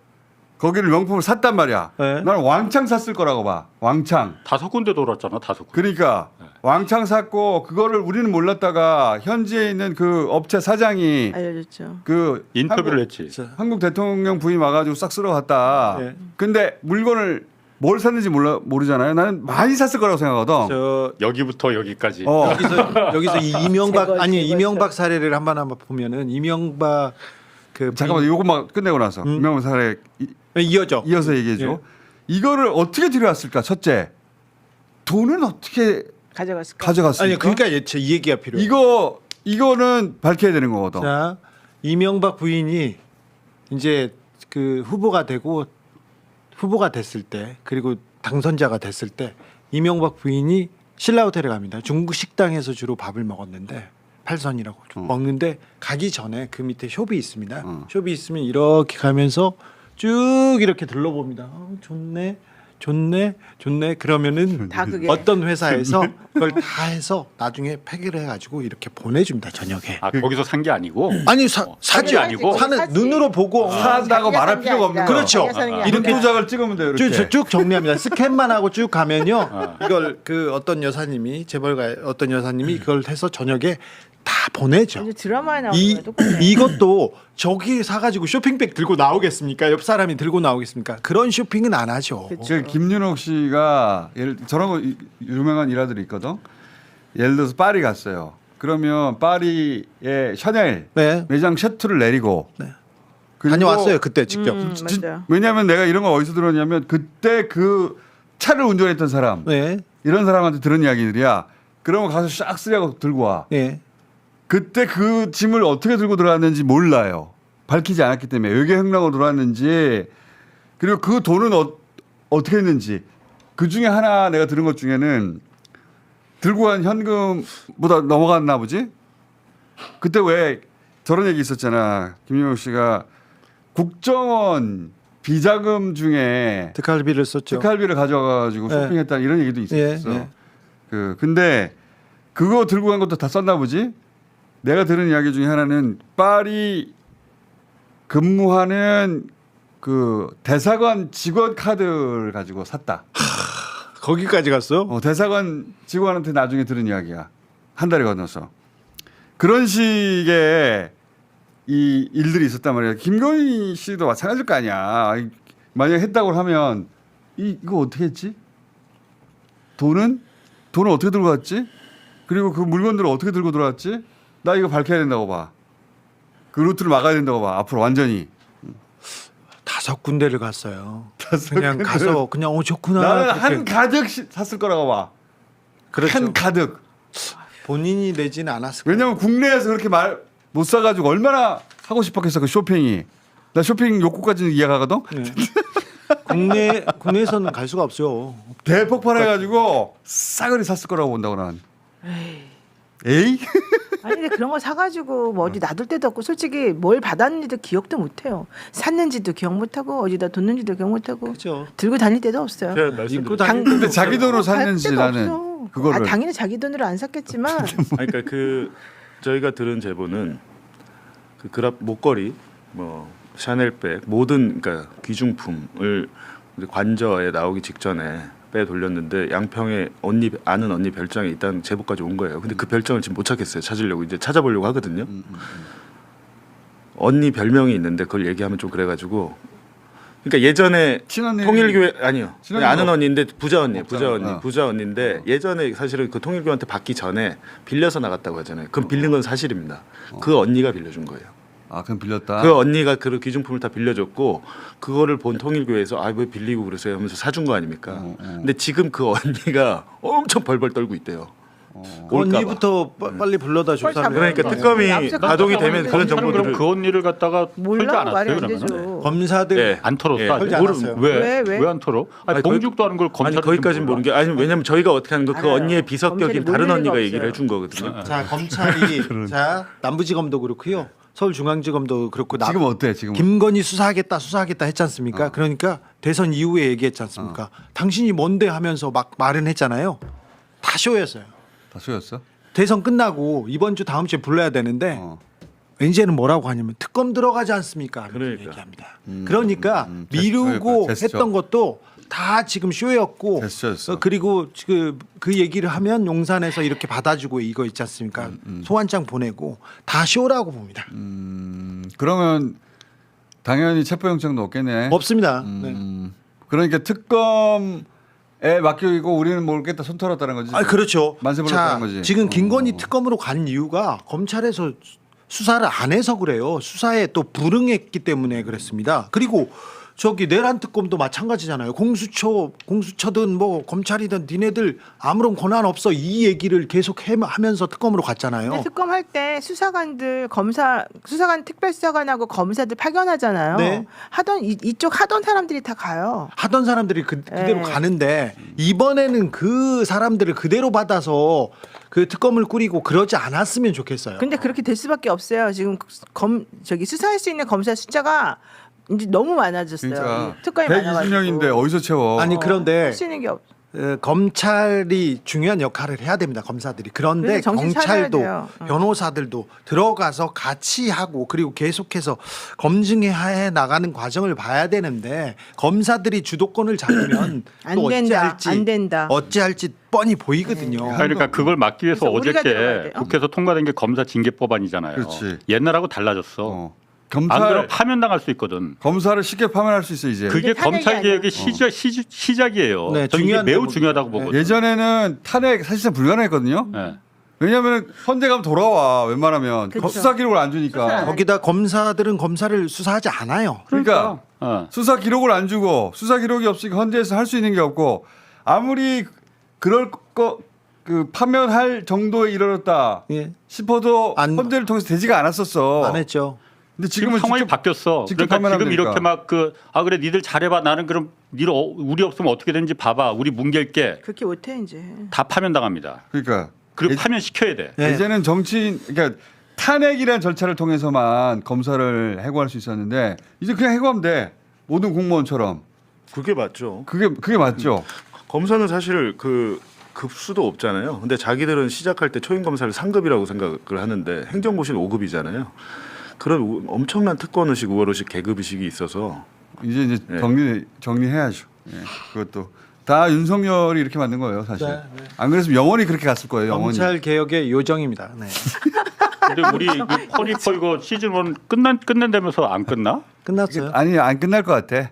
거기를 명품을 샀단 말이야. 네. 나는 왕창 샀을 거라고 봐. 왕창. 5군데 돌았잖아. 5군데. 그러니까 왕창 샀고 그거를 우리는 몰랐다가 현지에 있는 그 업체 사장이 알려줬죠. 그 인터뷰를 했지. 한국 대통령 부인 와가지고 싹 쓸어갔다. 네. 근데 물건을 뭘 샀는지 모르잖아요. 나는 많이 샀을 거라고 생각하거든. 저 여기부터 여기까지. 여기서 이 이명박 제거, 아니 제거, 이명박 사례를 한번 보면은 이명박 그 잠깐만 요것만 끝내고 나서 이명박 사례 이어져. 이어서 얘기해줘. 예. 이거를 어떻게 들여왔을까? 첫째, 돈은 어떻게 가져갔을까? 가져갔을까? 아니 그러니까 이 얘기가 필요해. 이거는 밝혀야 되는 거거든. 자, 이명박 부인이 이제 그 후보가 됐을 때 그리고 당선자가 됐을 때 이명박 부인이 신라 호텔에 갑니다. 중국 식당에서 주로 밥을 먹었는데 팔선이라고 먹는데 가기 전에 그 밑에 숍이 있습니다. 숍이 있으면 이렇게 가면서 쭉 이렇게 둘러봅니다. 좋네. 그러면은 다 그게. 어떤 회사에서 그걸 다 해서 나중에 팩을 해가지고 이렇게 보내줍니다. 저녁에. 거기서 산 게 아니고. 아니 산게 사지 아니고? 사는 사지. 눈으로 보고 산다고 말할 필요가 없는 거야. 그렇죠. 이런 도장을 찍으면 돼요. 이렇게. 쭉 정리합니다. 스캔만 하고 쭉 가면요. 이걸 그 어떤 여사님이 재벌가 어떤 여사님이 그걸 해서 저녁에 다 보내죠. 이제 드라마에 나오는 이 거야 똑같네. 이것도 저기 사가지고 쇼핑백 들고 나오겠습니까? 옆 사람이 들고 나오겠습니까? 그런 쇼핑은 안 하죠. 그쵸. 그 김윤옥 씨가 저런 거 유명한 일화들이 있거든. 예를 들어서 파리 갔어요. 그러면 파리의 샤넬 네. 매장 셔틀을 내리고 그리고 다녀왔어요 그때 직접. 맞아요. 왜냐하면 내가 이런 거 어디서 들었냐면 그때 그 차를 운전했던 사람 네, 이런 사람한테 들은 이야기들이야. 그러면 가서 샥 쓰려고 들고 와. 네. 그때 그 짐을 어떻게 들고 들어왔는지 몰라요. 밝히지 않았기 때문에 외계 행락으로 들어왔는지 그리고 그 돈은 어떻게 했는지 그 중에 하나 내가 들은 것 중에는 들고 간 현금보다 넘어갔나 보지. 그때 왜 저런 얘기 있었잖아. 김용욱 씨가 국정원 비자금 중에 특활비를 썼죠. 특활비를 가져가가지고 네. 쇼핑했다 이런 얘기도 있었어. 네. 근데 그거 들고 간 것도 다 썼나 보지. 내가 들은 이야기 중에 하나는 파리 근무하는 그 대사관 직원 카드를 가지고 샀다. 거기까지 갔어? 대사관 직원한테 나중에 들은 이야기야. 한 달에 건너서. 그런 식의 이 일들이 있었단 말이야. 김건희 씨도 마찬가지일 거 아니야. 만약에 했다고 하면 이거 어떻게 했지? 돈은 어떻게 들고 갔지? 그리고 그 물건들을 어떻게 들고 들어왔지? 나 이거 밝혀야 된다고 봐. 그 루트를 막아야 된다고 봐. 앞으로 완전히. 5군데를 갔어요. 5 그냥 가서 그냥 좋구나. 나는 그렇게. 한 가득 샀을 거라고 봐. 그렇죠. 한 가득. 본인이 내지는 않았을 거예요. 왜냐면 국내에서 그렇게 말 못 사가지고 얼마나 하고 싶었겠어 그 쇼핑이. 나 쇼핑 욕구까지는 이해가거든. 네. 국내에서는 갈 수가 없죠. 대폭발해가지고 싸그리 샀을 거라고 본다고 난. 에이? 아니 근데 그런 거 사가지고 뭐 어디 놔둘 데도 없고 솔직히 뭘 받았는지도 기억도 못해요. 샀는지도 기억 못하고 어디다 뒀는지도 기억 못하고 그렇죠. 들고 다닐 데도 없어요. 제가 입고 말씀드린 다닐 근데 자기 돈으로 갈 샀는지 데가 나는 없어. 그거를. 당연히 자기 돈으로 안 샀겠지만 그러니까 그 저희가 들은 제보는 그 그랍 목걸이, 뭐 샤넬백 모든 그러니까 귀중품을 이제 관저에 나오기 직전에 빼 돌렸는데 양평에 아는 언니 별장에 있다는 제보까지 온 거예요. 근데 그 별장을 지금 못 찾겠어요. 찾으려고 이제 찾아보려고 하거든요. 언니 별명이 있는데 그걸 얘기하면 좀 그래가지고. 그러니까 예전에 친언니. 통일교회 아니요 친언니 아는 뭐. 언니인데 부자 언니 어. 부자 언니인데 예전에 사실은 그 통일교한테 받기 전에 빌려서 나갔다고 하잖아요. 그럼 빌린 건 사실입니다. 그 언니가 빌려준 거예요. 아 그럼 빌렸다. 그 언니가 그 귀중품을 다 빌려줬고 그거를 본 통일교에서 아 왜 빌리고 그러세요 하면서 사준 거 아닙니까? 근데 지금 그 언니가 엄청 벌벌 떨고 있대요. 올까 봐. 언니부터 빨리 불러다 조사를. 그러니까 네. 특검이 압수수색 가동이 되면 그런 검찰은 정보들을 그럼 그 언니를 갖다가 털지 몰라 말이 않았어요 안 그러면? 되죠. 검사들 예. 안 털었어. 예. 아직? 털지 않았어요. 왜? 왜 안 털어? 아니, 아니, 봉죽도 하는 걸 아니 검찰이 거기까지는 모르는 게 아니 왜냐면 저희가 어떻게 하는 거 그 알아요. 언니의 비석격인 검찰이 다른 모를 리가 언니가 얘기를 없어요. 해준 거거든요. 자 검찰이 자 남부지검도 그렇고요. 서울중앙지검도 그렇고 지금 어때 지금? 김건희 수사하겠다 했지 않습니까? 그러니까 대선 이후에 얘기했지 않습니까? 당신이 뭔데 하면서 막 말은 했잖아요. 다 쇼였어요. 다 쏘였어? 대선 끝나고 이번 주 다음 주에 불러야 되는데 이제는 뭐라고 하냐면 특검 들어가지 않습니까? 그러니까. 얘기합니다. 그러니까 미루고 제스처. 했던 것도 다 지금 쇼였고 제스처였어. 그리고 그 얘기를 하면 용산에서 이렇게 받아주고 이거 있지 않습니까? 소환장 보내고 다 쇼라고 봅니다. 그러면 당연히 체포영장도 없겠네. 없습니다. 네. 그러니까 특검에 맡기고 우리는 모르겠다 손 털었다는 거지. 아 그렇죠. 만세불렀다는 거지. 지금 김건희 특검으로 간 이유가 검찰에서 수사를 안 해서 그래요. 수사에 또 불응했기 때문에 그랬습니다. 그리고 저기 내란 특검도 마찬가지잖아요. 공수처든 뭐 검찰이든 니네들 아무런 권한 없어 이 얘기를 계속 하면서 특검으로 갔잖아요. 근데 특검 할 때 수사관 특별수사관하고 검사들 파견하잖아요. 네. 이쪽 하던 사람들이 다 가요. 하던 사람들이 그대로 네. 가는데 이번에는 그 사람들을 그대로 받아서 그 특검을 꾸리고 그러지 않았으면 좋겠어요. 근데 그렇게 될 수밖에 없어요. 지금 수사할 수 있는 검사 숫자가 이제 너무 많아졌어요. 그러니까 특검이 많아가지고. 120명인데 어디서 채워? 아니 그런데 할 수 있는 게 없. 검찰이 중요한 역할을 해야 됩니다. 검사들이. 그런데 그래서 정신 차려야 경찰도 돼요. 변호사들도 들어가서 같이 하고 그리고 계속해서 검증해 나가는 과정을 봐야 되는데 검사들이 주도권을 잡으면 안 또 된다. 안 된다. 어찌할지 뻔히 보이거든요. 그러니까 그걸 막기 위해서 그래서 우리가 들어가야 어저께 돼요. 국회에서 통과된 게 검사 징계법안이잖아요. 그렇지. 옛날하고 달라졌어. 안 그러면 검찰 파면당할 수 있거든. 검사를 쉽게 파면할 수 있어 이제. 그게 이게 탄핵이 검찰 개혁의 아니야. 시작이에요. 네, 저는 이게 중요한 매우 대목이에요. 중요하다고 보거든요. 예전에는 탄핵 사실상 불가능했거든요. 네. 왜냐하면 헌재 가면 돌아와 웬만하면 그쵸. 수사 기록을 안 주니까. 수사. 거기다 검사들은 검사를 수사하지 않아요. 그러니까 어. 수사 기록을 안 주고 수사 기록이 없으니까 헌재에서 할 수 있는 게 없고 아무리 그럴 거 그 파면할 정도에 이르렀다 예. 싶어도 안- 헌재를 통해서 되지가 않았었어. 안 했죠. 근데 지금 지금은 상황이 직접 바뀌었어. 직접 그러니까 파면하면 지금 이렇게 되니까. 막 그래 니들 잘해봐. 나는 그럼 우리 없으면 어떻게 되는지 봐봐. 우리 뭉갤게. 그렇게 못해 이제. 다 파면당합니다. 그러니까 그리고 예- 파면 시켜야 돼. 네. 이제는 정치인 그러니까 탄핵이라는 절차를 통해서만 검사를 해고할 수 있었는데 이제 그냥 해고하면 돼. 모든 공무원처럼. 그게 맞죠. 그게 맞죠. 검사는 사실 그 급수도 없잖아요. 근데 자기들은 시작할 때 초임 검사를 상급이라고 생각을 하는데 행정고시는 5급이잖아요. 그런 엄청난 특권의식, 우월의식, 계급의식이 있어서 이제 네. 정리해야죠. 예, 그것도 다 윤석열이 이렇게 만든 거예요, 사실. 네, 네. 안 그랬으면 영원히 그렇게 갔을 거예요. 영원히. 검찰 개혁의 요정입니다. 네. 근데 우리 그 퍼니퍼 이거 시즌 1 끝낸다면서 안 끝나? 끝났어요. 아니 안 끝날 것 같아.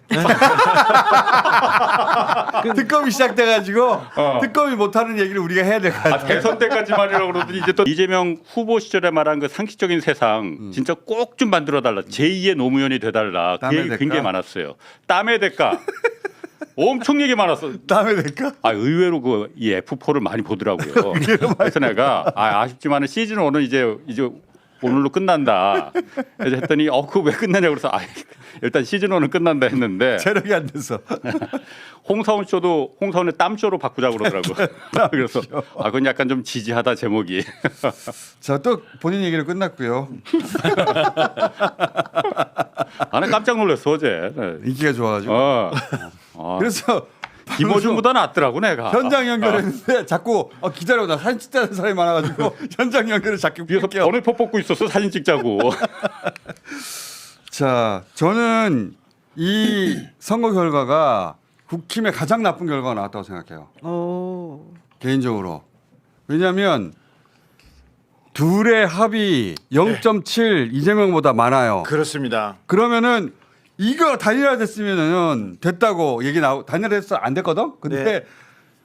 특검이 시작돼가지고 특검이 못하는 얘기를 우리가 해야 될 것 같아. 대선 때까지만이라고 그러더니 이제 또 이재명 후보 시절에 말한 그 상식적인 세상 진짜 꼭 좀 만들어달라. 제2의 노무현이 돼달라. 그 땀의 얘기 대가? 굉장히 많았어요. 땀의 대가. 엄청 얘기 많았어. 다음에 될까? 아 의외로 그 이 F4를 많이 보더라고요. 그래서 내가 아쉽지만은 시즌 1은 이제 오늘로 끝난다. 그래서 했더니 그거 왜 끝나냐고 그래서 일단 시즌 1은 끝난다 했는데 체력이 안 돼서. 홍사원 쇼도 홍사원의 땀 쇼로 바꾸자고 그러더라고요. 그래서 그건 약간 좀 지지하다 제목이. 자, 또 본인 얘기로 끝났고요. 나는 깜짝 놀랐어 어제. 네. 인기가 좋아가지고. 그래서 김어준보다 낫더라고 내가. 현장 연결했는데 자꾸 기다려 나 사진 찍자는 사람이 많아가지고 현장 연결을 자꾸 위에서 뺄게요. 번호표 뽑고 있었어 사진 찍자고. 자, 저는 이 선거 결과가 국힘의 가장 나쁜 결과가 나왔다고 생각해요. 오. 개인적으로. 왜냐하면 둘의 합이 0.7 이재명보다 많아요. 그렇습니다. 그러면은 이거 단일화 됐으면은 됐다고 얘기 나오. 단일화 해서 안 됐거든. 근데 네.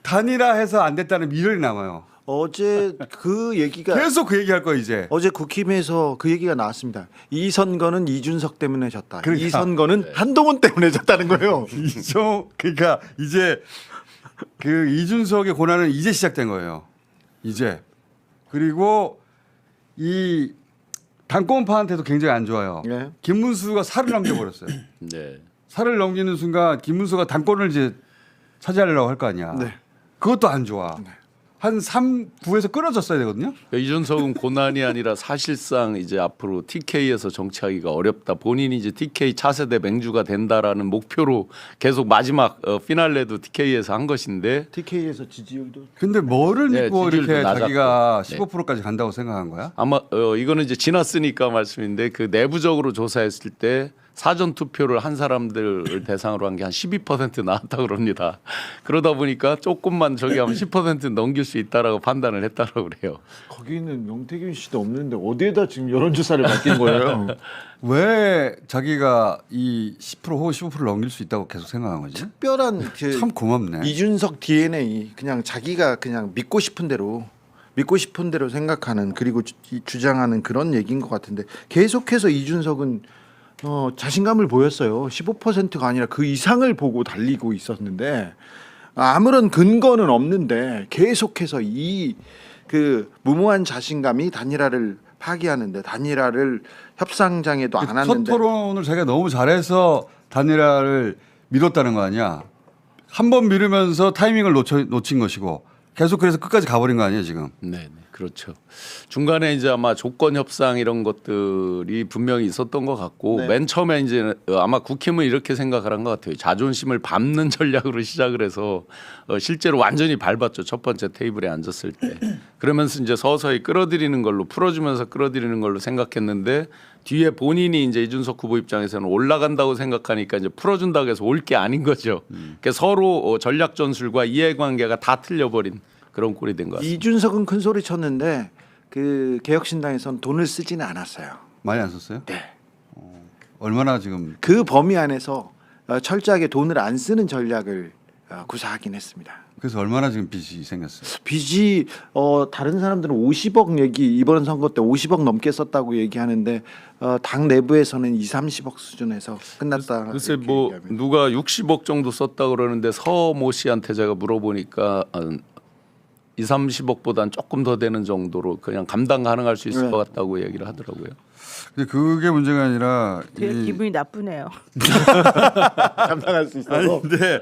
단일화해서 안 됐다는 미련이 남아요. 어제 그 얘기가 계속 그 얘기할 거야 이제. 어제 국힘에서 그 얘기가 나왔습니다. 이 선거는 이준석 때문에 졌다. 그러니까. 이 선거는 한동훈 때문에 졌다는 거예요. 그러니까 이제 그 이준석의 고난은 이제 시작된 거예요. 이제. 그리고 이 당권파한테도 굉장히 안 좋아요. 네. 김문수가 살을 넘겨버렸어요. 네. 살을 넘기는 순간 김문수가 당권을 이제 차지하려고 할 거 아니야. 네. 그것도 안 좋아. 한 3부에서 끊어졌어야 되거든요. 이준석은 고난이 아니라 사실상 이제 앞으로 TK에서 정치하기가 어렵다. 본인이 이제 TK 차세대 맹주가 된다라는 목표로 계속 마지막 피날레도 TK에서 한 것인데 TK에서 지지율도 근데 뭐를 네, 믿고 지지율도 이렇게 낮았고. 자기가 네. 15%까지 간다고 생각한 거야? 아마 이거는 이제 지났으니까 말씀인데 그 내부적으로 조사했을 때 사전 투표를 한 사람들을 대상으로 한 게 한 12% 나왔다 그럽니다. 그러다 보니까 조금만 저기 하면 10% 넘길 수 있다라고 판단을 했다라고 그래요. 거기는 명태균 씨도 없는데 어디에다 지금 여론조사를 맡긴 거예요? 왜 자기가 이 10% 혹은 15%를 넘길 수 있다고 계속 생각한 거지? 특별한 그 참 고맙네. 이준석 DNA 그냥 자기가 그냥 믿고 싶은 대로 생각하는 그리고 주장하는 그런 얘기인 것 같은데 계속해서 이준석은 자신감을 보였어요. 15%가 아니라 그 이상을 보고 달리고 있었는데 아무런 근거는 없는데 계속해서 이 그 무모한 자신감이 단일화를 파기하는데 단일화를 협상장에도 안 첫 하는데 토론을 자기가 너무 잘해서 단일화를 미뤘다는 거 아니야? 한 번 미루면서 타이밍을 놓친 것이고 계속 그래서 끝까지 가버린 거 아니에요 지금? 네, 그렇죠. 중간에 이제 아마 조건 협상 이런 것들이 분명히 있었던 것 같고 네. 맨 처음에 이제 아마 국힘은 이렇게 생각을 한 것 같아요. 자존심을 밟는 전략으로 시작을 해서 실제로 완전히 밟았죠. 첫 번째 테이블에 앉았을 때. 그러면서 이제 서서히 끌어들이는 걸로 풀어주면서 끌어들이는 걸로 생각했는데 뒤에 본인이 이제 이준석 후보 입장에서는 올라간다고 생각하니까 이제 풀어준다고 해서 올 게 아닌 거죠. 그러니까 서로 전략 전술과 이해관계가 다 틀려버린 그런 꼴이 된 것 같습니다. 이준석은 큰 소리 쳤는데 그 개혁신당에서는 돈을 쓰지는 않았어요. 많이 안 썼어요? 네. 얼마나 지금 그 범위 안에서 철저하게 돈을 안 쓰는 전략을 구사하긴 했습니다. 그래서 얼마나 지금 빚이 생겼어요? 빚이 다른 사람들은 50억 얘기 이번 선거 때 50억 넘게 썼다고 얘기하는데 당 내부에서는 2, 30억 수준에서 끝났다. 글쎄 이렇게 뭐 얘기합니다. 누가 60억 정도 썼다 그러는데 서모 씨한테 제가 물어보니까 2, 30억보단 조금 더 되는 정도로 그냥 감당 가능할 수 있을 네. 것 같다고 얘기를 하더라고요. 근데 그게 문제가 아니라 되게 기분이 나쁘네요. 감당할 수 있어서. 아니 근데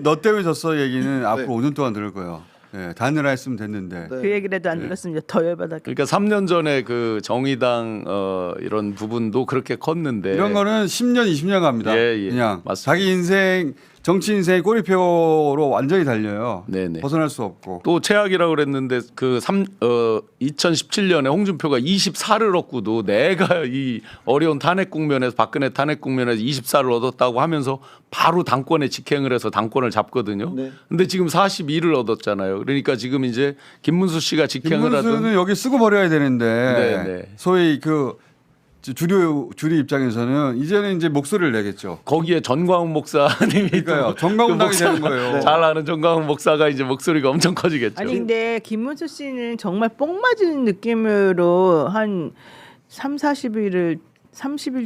너 때문에 졌어 얘기는 앞으로 5년 동안 들을 거예요. 예, 단일화 했으면 됐는데. 네. 그 얘기라도 안 들었으면 더 열받았겠다. 그러니까 3년 전에 그 정의당 이런 부분도 그렇게 컸는데 이런 거는 10년, 20년 갑니다. 예, 예. 그냥 맞습니다. 자기 인생 정치 인생이 꼬리표로 완전히 달려요. 네네. 벗어날 수 없고. 또 최악이라고 그랬는데 2017년에 홍준표가 24를 얻고도 내가 이 어려운 탄핵 국면에서 박근혜 탄핵 국면에서 24를 얻었다고 하면서 바로 당권에 직행을 해서 당권을 잡거든요. 네. 근데 지금 42를 얻었잖아요. 그러니까 지금 이제 김문수 씨가 직행을 하든 김문수는 여기 쓰고 버려야 되는데 네네. 소위 그 주류 입장에서는 이제는 이제 목소리를 내겠죠. 거기에 전광훈 목사님이 그러니까요. 또 정광훈당이 그 되는 거예요. 잘 아는 전광훈 목사가 이제 목소리가 엄청 커지겠죠. 아니 근데 김문수 씨는 정말 뽕 맞은 느낌으로 한 30일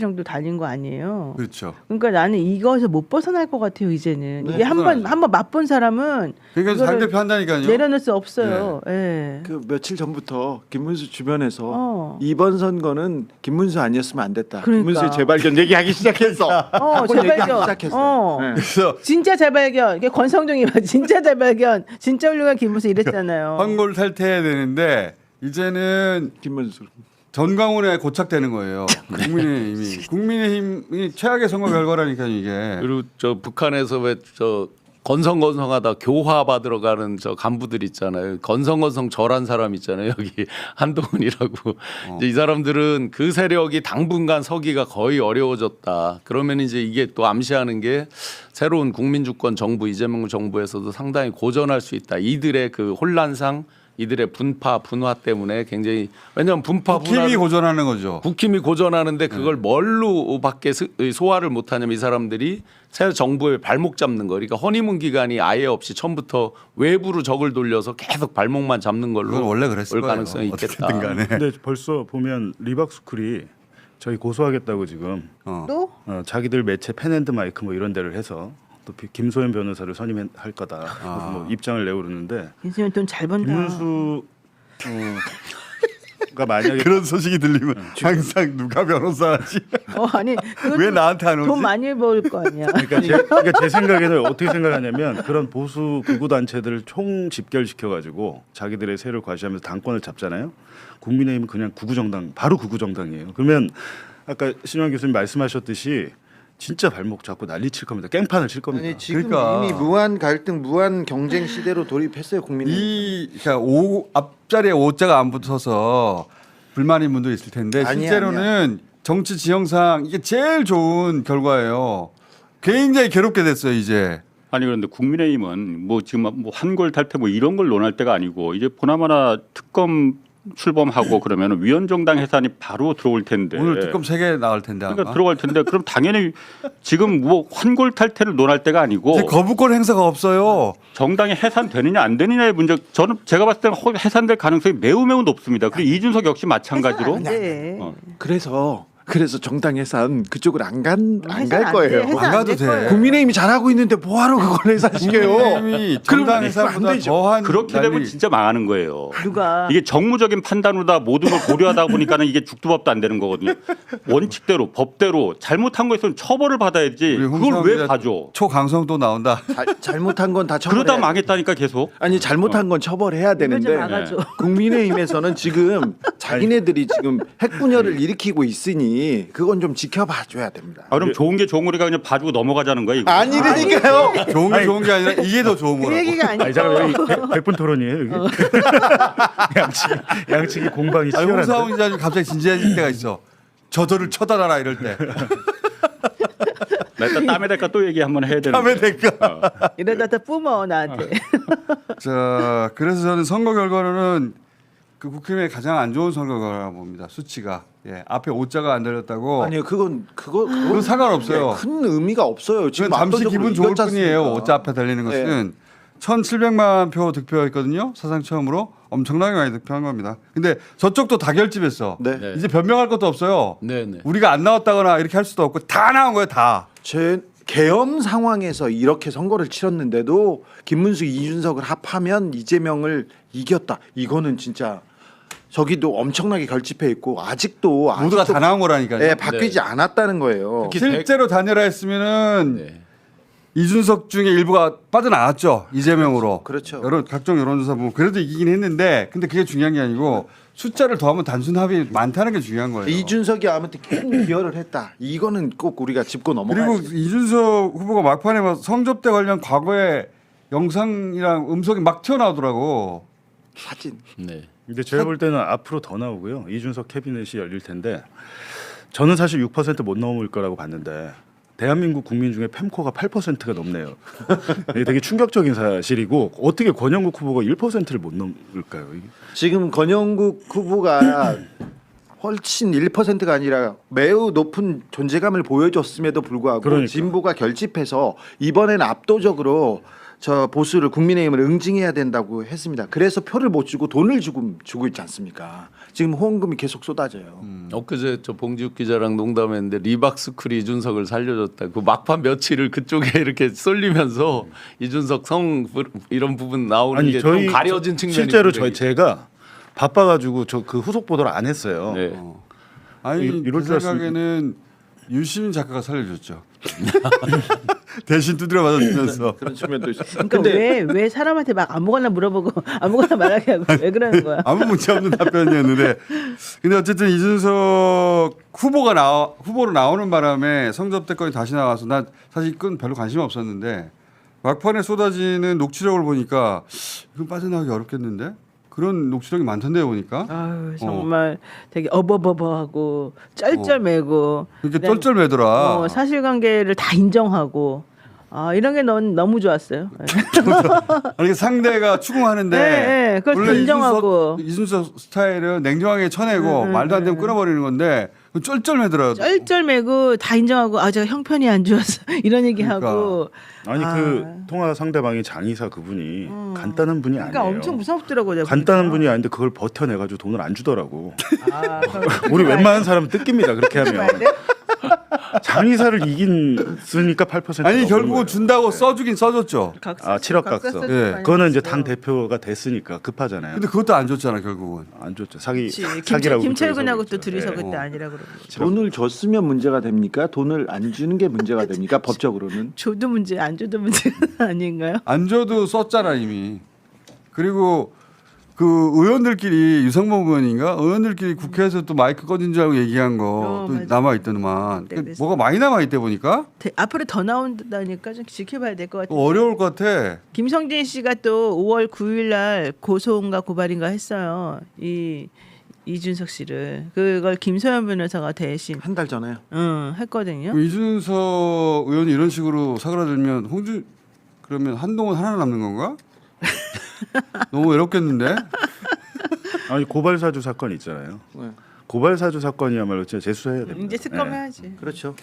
정도 달린 거 아니에요. 그렇죠. 그러니까 나는 이거에서 못 벗어날 것 같아요 이제는. 네, 이게 한번 벗어나죠. 맛본 사람은 그러니까 장 이거를 대표 한다니까요. 내려놓을 수 없어요. 예. 그 며칠 전부터 김문수 주변에서 어. 이번 선거는 김문수 아니었으면 안 됐다. 그러니까. 김문수의 재발견 얘기하기 시작했어. 한번 얘기하기 재발견. 시작했어. 어. 네. 그래서 진짜 재발견. 이게 권성동이 진짜 재발견. 진짜 훌륭한 김문수 이랬잖아요. 황골 탈퇴해야 되는데 이제는 김문수. 전광훈에 고착되는 거예요. 국민의힘이 최악의 선거 결과라니까 이게. 그리고 저 북한에서 왜 저 건성건성하다 교화 받으러 가는 저 간부들 있잖아요. 건성건성 절한 사람 있잖아요. 여기 한동훈이라고. 이제 이 사람들은 그 세력이 당분간 서기가 거의 어려워졌다. 그러면 이제 이게 또 암시하는 게 새로운 국민주권 정부 이재명 정부에서도 상당히 고전할 수 있다. 이들의 그 혼란상 이들의 분화 때문에 굉장히 왜냐하면 분파 국힘이 분화를 고전하는 거죠. 국힘이 고전하는데 그걸 뭘로밖에 소화를 못하냐면 이 사람들이 새 정부의 발목 잡는 거. 그러니까 허니문 기간이 아예 없이 처음부터 외부로 적을 돌려서 계속 발목만 잡는 걸로 그건 원래 그랬을 올 거예요. 가능성이 있겠다. 어떻게든 간에. 근데 벌써 보면 리박스쿨이 저희 고소하겠다고 지금 또 자기들 매체 펜앤드 마이크 뭐 이런 데를 해서 또 김소연 변호사를 선임할 거다. 그래서 뭐 입장을 내고 그러는데 김수현 돈 잘 번다. 김문수가 만약에 그런 소식이 들리면 항상 누가 변호사지? 아니 왜 나한테 안 오지? 돈 많이 벌 거 아니야. 그러니까 제 생각에는 어떻게 생각하냐면 그런 보수 극우 단체들을 총 집결시켜 가지고 자기들의 세를 과시하면서 당권을 잡잖아요. 국민의힘은 그냥 극우 정당 바로 극우 정당이에요. 그러면 아까 신영 교수님 말씀하셨듯이 진짜 발목 잡고 난리 칠 겁니다. 깽판을 칠 겁니다. 아니 지금 그러니까. 이미 무한 갈등, 무한 경쟁 시대로 돌입했어요 국민이. 그러니까 앞자리에 5자가 안 붙어서 불만인 분도 있을 텐데 아니야, 실제로는 정치 지형상 이게 제일 좋은 결과예요. 굉장히 괴롭게 됐어요 이제. 아니 그런데 국민의힘은 뭐 지금 뭐 환골 탈퇴 뭐 이런 걸 논할 때가 아니고 이제 보나마나 특검 출범하고 그러면 위원정당 해산이 바로 들어올 텐데 오늘 특검 3개 나갈 텐데 아마. 그러니까 들어갈 텐데 그럼 당연히 지금 뭐 환골 탈퇴를 논할 때가 아니고 이제 거부권 행사가 없어요. 정당이 해산되느냐 안 되느냐의 문제. 저는 제가 봤을 때는 해산될 가능성이 매우 높습니다. 그리고 이준석 역시 마찬가지로 네. 그래서 정당 해산 그쪽으로 안 갈 거예요. 안 가도 돼. 국민의힘이 잘하고 있는데 뭐하러 그걸 해산시켜요? 국민의힘이 정당 해산보다 더한 그렇게 되면 난리. 진짜 망하는 거예요. 누가 이게 정무적인 판단으로다 모든 걸 고려하다 보니까는 이게 죽두밥도 안 되는 거거든요. 원칙대로 법대로 잘못한 거에 있으면 처벌을 받아야지 우리 그걸 홍성환 왜 기자 봐줘. 초강성 또 나온다. 잘못한 건 다 처벌해. 그러다 망했다니까 계속. 아니 잘못한 건 처벌해야 이거 좀 되는데 막아줘. 국민의힘에서는 지금 자기네들이 지금 핵분열을 일으키고 있으니 그건 좀 지켜봐 줘야 됩니다. 아, 그럼 좋은 게 좋은 거니까 그냥 봐주고 넘어가자는 거야 이거. 아니라니까요. 좋은 게 좋은 게 아니라 이게 더 좋은 그 거라고. 얘기가 아니고. 아니 잠깐 여기 100분 토론이에요. 여기. 양측이 공방이 아니 홍사훈 치열한데. 기자님 갑자기 진지해질 때가 있어. 저들을 쳐다라 이럴 때. 나 이따 땀에 대가 또 얘기 한번 해야 되는데. 다음에 될까? 이러다 다 뿜어 나한테. 자, 그래서 저는 선거 결과로는 그 국힘의 가장 안 좋은 선거 결과라고 봅니다. 수치가. 예, 앞에 5자가 안 달렸다고. 아니요 그건 그건 상관없어요. 큰 의미가 없어요. 지금 지금 잠시 압도적으로 기분 좋을 이겼지 뿐이에요. 않습니까? 5자 앞에 달리는 것은 1,700만 표 득표했거든요. 사상 처음으로 엄청나게 많이 득표한 겁니다. 근데 저쪽도 다 결집했어. 네. 네. 이제 변명할 것도 없어요. 네네. 우리가 안 나왔다거나 이렇게 할 수도 없고 다 나온 거예요. 다. 제 계엄 상황에서 이렇게 선거를 치렀는데도 김문수, 이준석을 합하면 이재명을 이겼다. 이거는 진짜 저기도 엄청나게 결집해 있고 아직도 모두가 다 나온 거라니까요. 예, 바뀌지 않았다는 거예요. 특히 실제로 단일화했으면은 네. 이준석 중에 일부가 빠져나왔죠. 이재명으로. 그렇죠. 각종 여론조사 보면 그래도 이기긴 했는데 근데 그게 중요한 게 아니고 숫자를 더하면 단순 합이 많다는 게 중요한 거예요. 이준석이 아무튼 큰 기여를 했다. 이거는 꼭 우리가 짚고 그리고 넘어가야지. 이준석 후보가 막판에 막 성접대 관련 과거의 영상이랑 음성이 막 튀어나오더라고. 사진. 네. 근데 제가 볼 때는 앞으로 더 나오고요. 이준석 캐비넷이 열릴 텐데 저는 사실 6%못 넘을 거라고 봤는데 대한민국 국민 중에 펜코가 8%가 넘네요. 이게 되게 충격적인 사실이고 어떻게 권영국 후보가 1%를 못 넘을까요? 이게? 지금 권영국 후보가 훨씬 1%가 아니라 매우 높은 존재감을 보여줬음에도 불구하고 그러니까. 진보가 결집해서 이번에는 압도적으로 저 보수를 국민의힘을 응징해야 된다고 했습니다. 그래서 표를 못 주고 돈을 주고 있지 않습니까? 지금 후원금이 계속 쏟아져요. 엊그제 저 봉지욱 기자랑 농담했는데 리박스쿨이 이준석을 살려줬다. 그 막판 며칠을 그쪽에 이렇게 쏠리면서 이준석 성 이런 부분 나오는 아니 게 저희 좀 가려진 측면이 실제로 굉장히- 제가 바빠가지고 저 그 후속 보도를 안 했어요. 네. 아니 이럴 그 줄 생각에는 유시민 작가가 살려줬죠. 대신 두드려 맞아주면서. 그런 측면도 있어요. 그러니까 왜 사람한테 막 아무거나 물어보고 아무거나 말하게 하고 왜 그러는 거야? 아무 문제 없는 답변이었는데 근데 어쨌든 이준석 후보로 나오는 바람에 성접대권이 다시 나와서 난 사실 그건 별로 관심 없었는데 막판에 쏟아지는 녹취록을 보니까 이건 빠져나가기 어렵겠는데 그런 녹취록이 많던데 보니까 아유, 정말 되게 어버버버하고 쩔쩔매고 이렇게 그다음- 쩔쩔매더라. 사실관계를 다 인정하고 이런 게 넌 너무 좋았어요. 아니 상대가 추궁하는데 네, 네, 그걸 원래 인정하고. 이준석 스타일은 냉정하게 쳐내고 말도 안 되면 끊어버리는 건데 쩔쩔매더라. 쩔쩔매고 다 인정하고 제가 형편이 안 좋아서 이런 얘기하고 아니 그 통화 상대방이 장의사 그분이 간단한 분이 그러니까 아니에요. 엄청 무섭더라고요. 내가 간단한 보니까. 분이 아닌데 그걸 버텨내가지고 돈을 안 주더라고. 그럼 우리 웬만한 사람은 뜯깁니다. 그렇게 하면. 봐야 돼? 장의사를 이기니까 8%. 아니 결국은 준다고 써주긴 써줬죠. 아 7억 각서. 예. 그거는 이제 당 대표가 됐으니까 급하잖아요. 근데 그것도 안 줬잖아 결국은. 안 줬죠. 사기 그치. 사기라고 김철근하고 또 그쪽에서 둘이서 그랬죠. 그때 아니라 그러고 돈을 줬으면 문제가 됩니까? 돈을 안 주는 게 문제가 됩니까? 법적으로는. 줘도 문제 안 줘도 문제 아닌가요? 안 줘도 썼잖아 이미. 그리고 그 의원들끼리 유성범 의원인가 의원들끼리 국회에서 또 마이크 꺼진 줄 알고 얘기한 거 또 맞아. 남아 있더만. 네, 그래서. 뭐가 많이 남아 있대 보니까 앞으로 더 나온다니까 좀 지켜봐야 될 것 같아요. 또 어려울 것 같아. 김성진 씨가 또 5월 9일 날 고소인가 고발인가 했어요. 이준석 씨를 그걸 김소연 변호사가 대신 한 달 전에요. 했거든요. 그럼 이준석 의원이 이런 식으로 사그라들면 그러면 한동훈 하나 남는 건가? 너무 외롭겠는데. 아니 고발사주 사건 있잖아요. 네. 고발사주 사건이야말로 진짜 재수해야 됩니다. 이제 특검 네. 해야지. 그렇죠.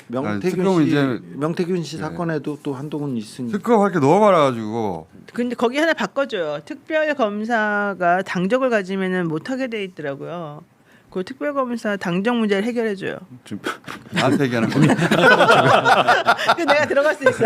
특검은 명태균 씨 네. 사건에도 또 한동훈 있으니. 특검할 게 너무 많아가지고 근데 거기 하나 바꿔줘요. 특별 검사가 당적을 가지면은 못하게 돼 있더라고요. 그 특별 검사 당적 문제를 해결해줘요. 지금 나한테 얘기하는 거야. 그 내가 들어갈 수 있어.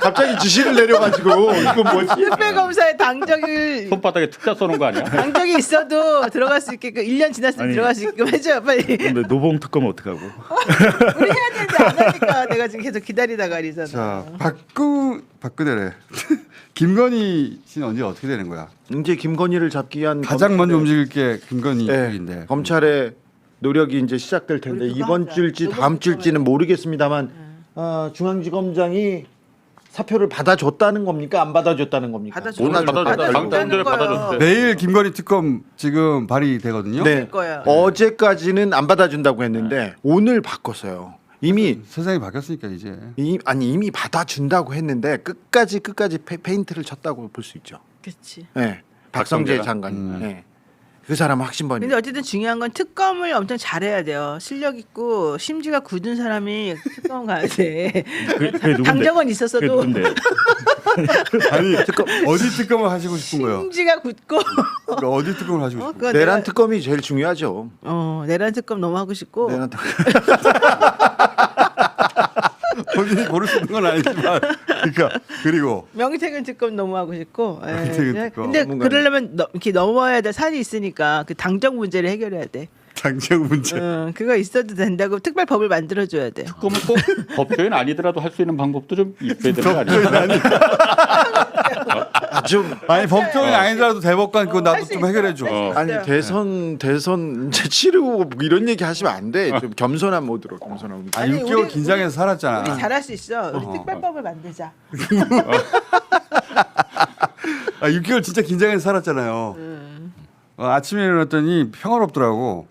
갑자기 지시를 내려가지고 이건 뭐지? 특별 검사의 당적을 손바닥에 특자 써놓은 거 아니야? 당적이 있어도 들어갈 수 있게끔 1년 지났을 때 아니. 들어갈 수 있게끔 해줘요 빨리. 근데 노봉 특검 어떡하고? 우리 해야 되는데 안 하니까 내가 지금 계속 기다리다가 이러잖아. 자 박근혜래. 김건희 씨는 언제 어떻게 되는 거야? 이제 김건희를 잡기 위한 가장 먼저 움직일 게 김건희 네, 쪽인데. 검찰의 노력이 이제 시작될 텐데 우리 그거 이번 하자. 주일지 그거 다음 주일지는 모르겠습니다만 중앙지검장이 사표를 받아줬다는 겁니까? 안 받아줬다는 겁니까? 받아줬다. 오늘 받아줬다. 받아줬다는 당장전에 거예요. 받아줬대. 내일 김건희 특검 지금 발의되거든요. 네. 거예요. 어제까지는 안 받아준다고 했는데 오늘 바꿨어요. 이미 세상이 바뀌었으니까 이제. 이미 받아준다고 했는데 끝까지 페인트를 쳤다고 볼 수 있죠. 그렇지. 네. 박성재 박성재가? 장관이. 네. 그 사람 확신번이. 근데 어쨌든 중요한 건 특검을 엄청 잘해야 돼요. 실력 있고 심지가 굳은 사람이 특검 가야 돼. 그게 누군데? 당적은 그게 있었어도 누군데? 아니 어디 특검을 하시고 싶은 거예요? 심지가 굳고 그러니까 어디 특검을 하시고 싶은 거예요? 그거 내란 내가- 특검이 제일 중요하죠. 내란 특검 너무 하고 싶고 내란 특검. 본인이 고를 수 있는 건 아니지만 그러니까 그리고 명태균 특검 너무 하고 싶고. 예. 명태균 특검. 근데 뭔가 그러려면 이렇게 넘어야 될 산이 있으니까 그 당적 문제를 해결해야 돼. 강제형 문제. 그거 있어도 된다고 특별법을 만들어줘야 돼. 그러면 꼭 법조인 아니더라도 할 수 있는 방법도 좀 있어야 되는 거 아니에요? 좀 아니 법조인 아니더라도 대법관 그거 나도 할수 좀 있어. 해결해 줘. 아니 대선 이제 치르고 뭐 이런 얘기 하시면 안 돼. 좀 겸손한 모드로. 아니 6개월 긴장해서 살았잖아. 우리 잘할 수 있어. 우리 특별법을 만들자. 6개월 진짜 긴장해서 살았잖아요. 아침에 일어났더니 평화롭더라고.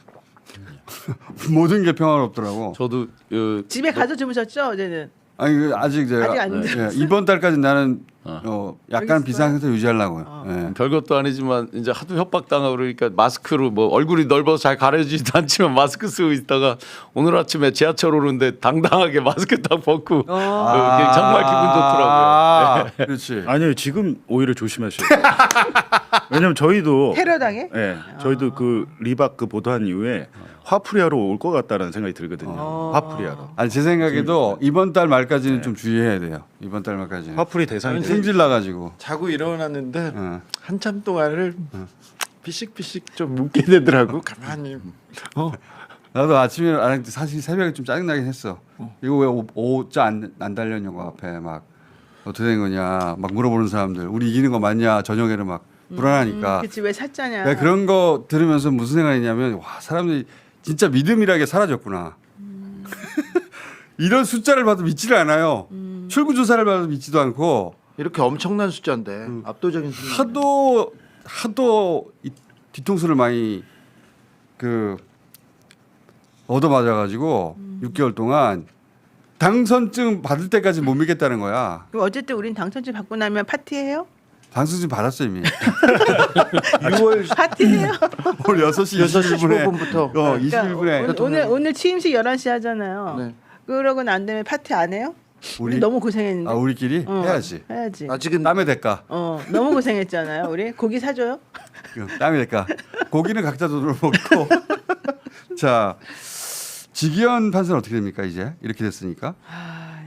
모든 게 평화롭더라고. 저도 집에 가서 주무셨죠 어제는? 아니 아직 제가 아직 안 됐어요. 이번 달까지 나는 약간 알겠어요. 비상 상태 유지하려고요. 예. 별것도 아니지만 이제 하도 협박당하고 그러니까 마스크로 뭐 얼굴이 넓어서 잘 가려지지도 않지만 마스크 쓰고 있다가 오늘 아침에 지하철 오는데 당당하게 마스크 딱 벗고 그게 정말 기분 좋더라고요. 네. 그렇지. 아니요, 지금 오히려 조심하셔야 돼요. 왜냐면 저희도 테러 당해? 예, 저희도 그 리박 그 보도한 이후에 화풀이하러 올 것 같다라는 생각이 들거든요. 화풀이하러. 아니 제 생각에도 이번 달 말까지는 좀 주의해야 돼요. 이번 달 말까지는. 화풀이 대상이 되죠. 승질 나가지고. 자고 일어났는데 어. 한참 동안을 피식피식 좀 묻게 되더라고. 가만히. 나도 아침에 아니, 사실 새벽에 좀 짜증나긴 했어. 이거 왜 오자 안 달렸냐고 앞에 막 어떻게 된 거냐 막 물어보는 사람들. 우리 이기는 거 맞냐 저녁에는 막 불안하니까. 그치 왜 샀잖냐. 내가 그런 거 들으면서 무슨 생각이냐면 와 사람들이 진짜 믿음이라게 사라졌구나. 이런 숫자를 봐도 믿지를 않아요. 출구 조사를 봐도 믿지도 않고 이렇게 엄청난 숫자인데 압도적인 숫자. 하도 이 뒤통수를 많이 그 얻어맞아가지고 6개월 동안 당선증 받을 때까지 못 믿겠다는 거야. 그럼 어쨌든 우린 당선증 받고 나면 파티해요? 당선증 받았어 이미. 6월 파티해요? 오늘 6시 6시 21분에 15분부터. 21분에 오늘 취임식 11시 하잖아요. 네. 그러고 난 다음에 파티 안 해요? 우리 우리 너무 고생했는데. 우리끼리 해야지. 해야지. 아직은 땀의 대가. 너무 고생했잖아요. 우리 고기 사줘요? 땀의 대가. 고기는 각자 돈으로 먹고. 자 지기현 판사는 어떻게 됩니까 이제 이렇게 됐으니까.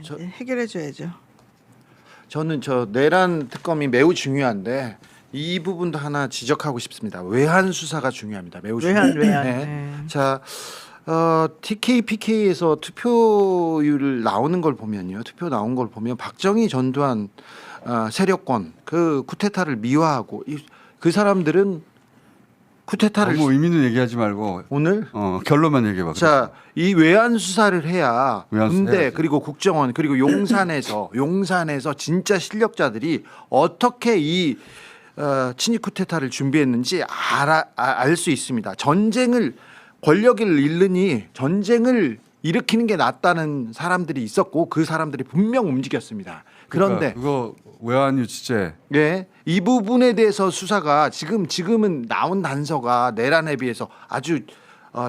이제 해결해줘야죠. 저는 저 내란 특검이 매우 중요한데 이 부분도 하나 지적하고 싶습니다. 외환 수사가 중요합니다. 매우 외환. 중요해요. 네. 자, TK, PK에서 투표율 나오는 걸 보면요. 투표 나온 걸 보면 박정희, 전두환 세력권 그 쿠데타를 미화하고 그 사람들은 쿠데타를 너무 의미 있는 얘기하지 말고 오늘 결론만 얘기해 봐. 자, 이 외환 수사를 해야 외환 수사 군대 해야지. 그리고 국정원 그리고 용산에서 진짜 실력자들이 어떻게 이 친일 쿠데타를 준비했는지 알 수 있습니다. 권력을 잃으니 전쟁을 일으키는 게 낫다는 사람들이 있었고 그 사람들이 분명 움직였습니다. 그런데 그거 외환 유치죄 예, 이 부분에 대해서 수사가 지금은 나온 단서가 내란에 비해서 아주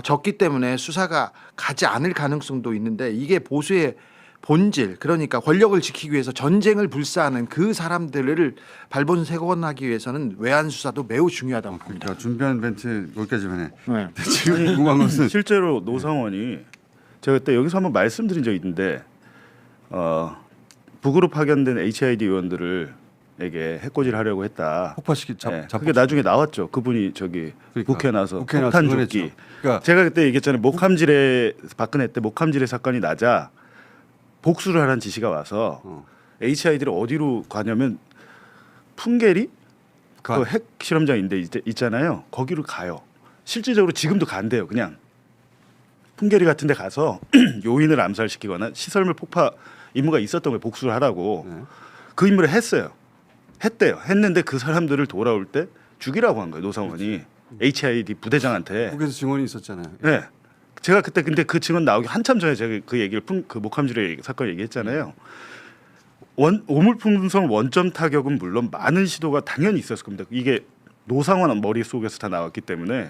적기 때문에 수사가 가지 않을 가능성도 있는데 이게 보수의 본질 그러니까 권력을 지키기 위해서 전쟁을 불사하는 그 사람들을 발본색원하기 위해서는 외환 수사도 매우 중요하다고 봅니다. 그러니까 준비한 멘트 여기까지만 해. 네. 지금 궁금한 것은 실제로 노상원이 제가 그때 여기서 한번 말씀드린 적이 있는데 북으로 파견된 HID 의원들에게 해코지하려고 했다. 폭파시키 그게 나중에 나왔죠. 그분이 저기 그러니까. 국회 나서 국회에 나서 폭탄 그랬죠. 조끼. 그러니까 제가 그때 얘기했잖아요. 목함질에 박근혜 때 목함질의 사건이 나자 복수를 하라는 지시가 와서 HID를 어디로 가냐면 풍계리 그 핵 실험장인데 있잖아요. 거기로 가요. 실질적으로 지금도 간대요. 그냥 풍계리 같은 데 가서 요인을 암살시키거나 시설물 폭파 임무가 있었던 걸 복수를 하라고 그 임무를 했어요. 했는데 그 사람들을 돌아올 때 죽이라고 한 거예요. 노상원이 HID 부대장한테. 북에서 증언이 있었잖아요. 네. 제가 그때 근데 그 증언 나오기 한참 전에 제가 그 얘기를 그 목함질의 사건 얘기했잖아요. 오물풍선 원점 타격은 물론 많은 시도가 당연히 있었을 겁니다. 이게 노상원 머릿속에서 다 나왔기 때문에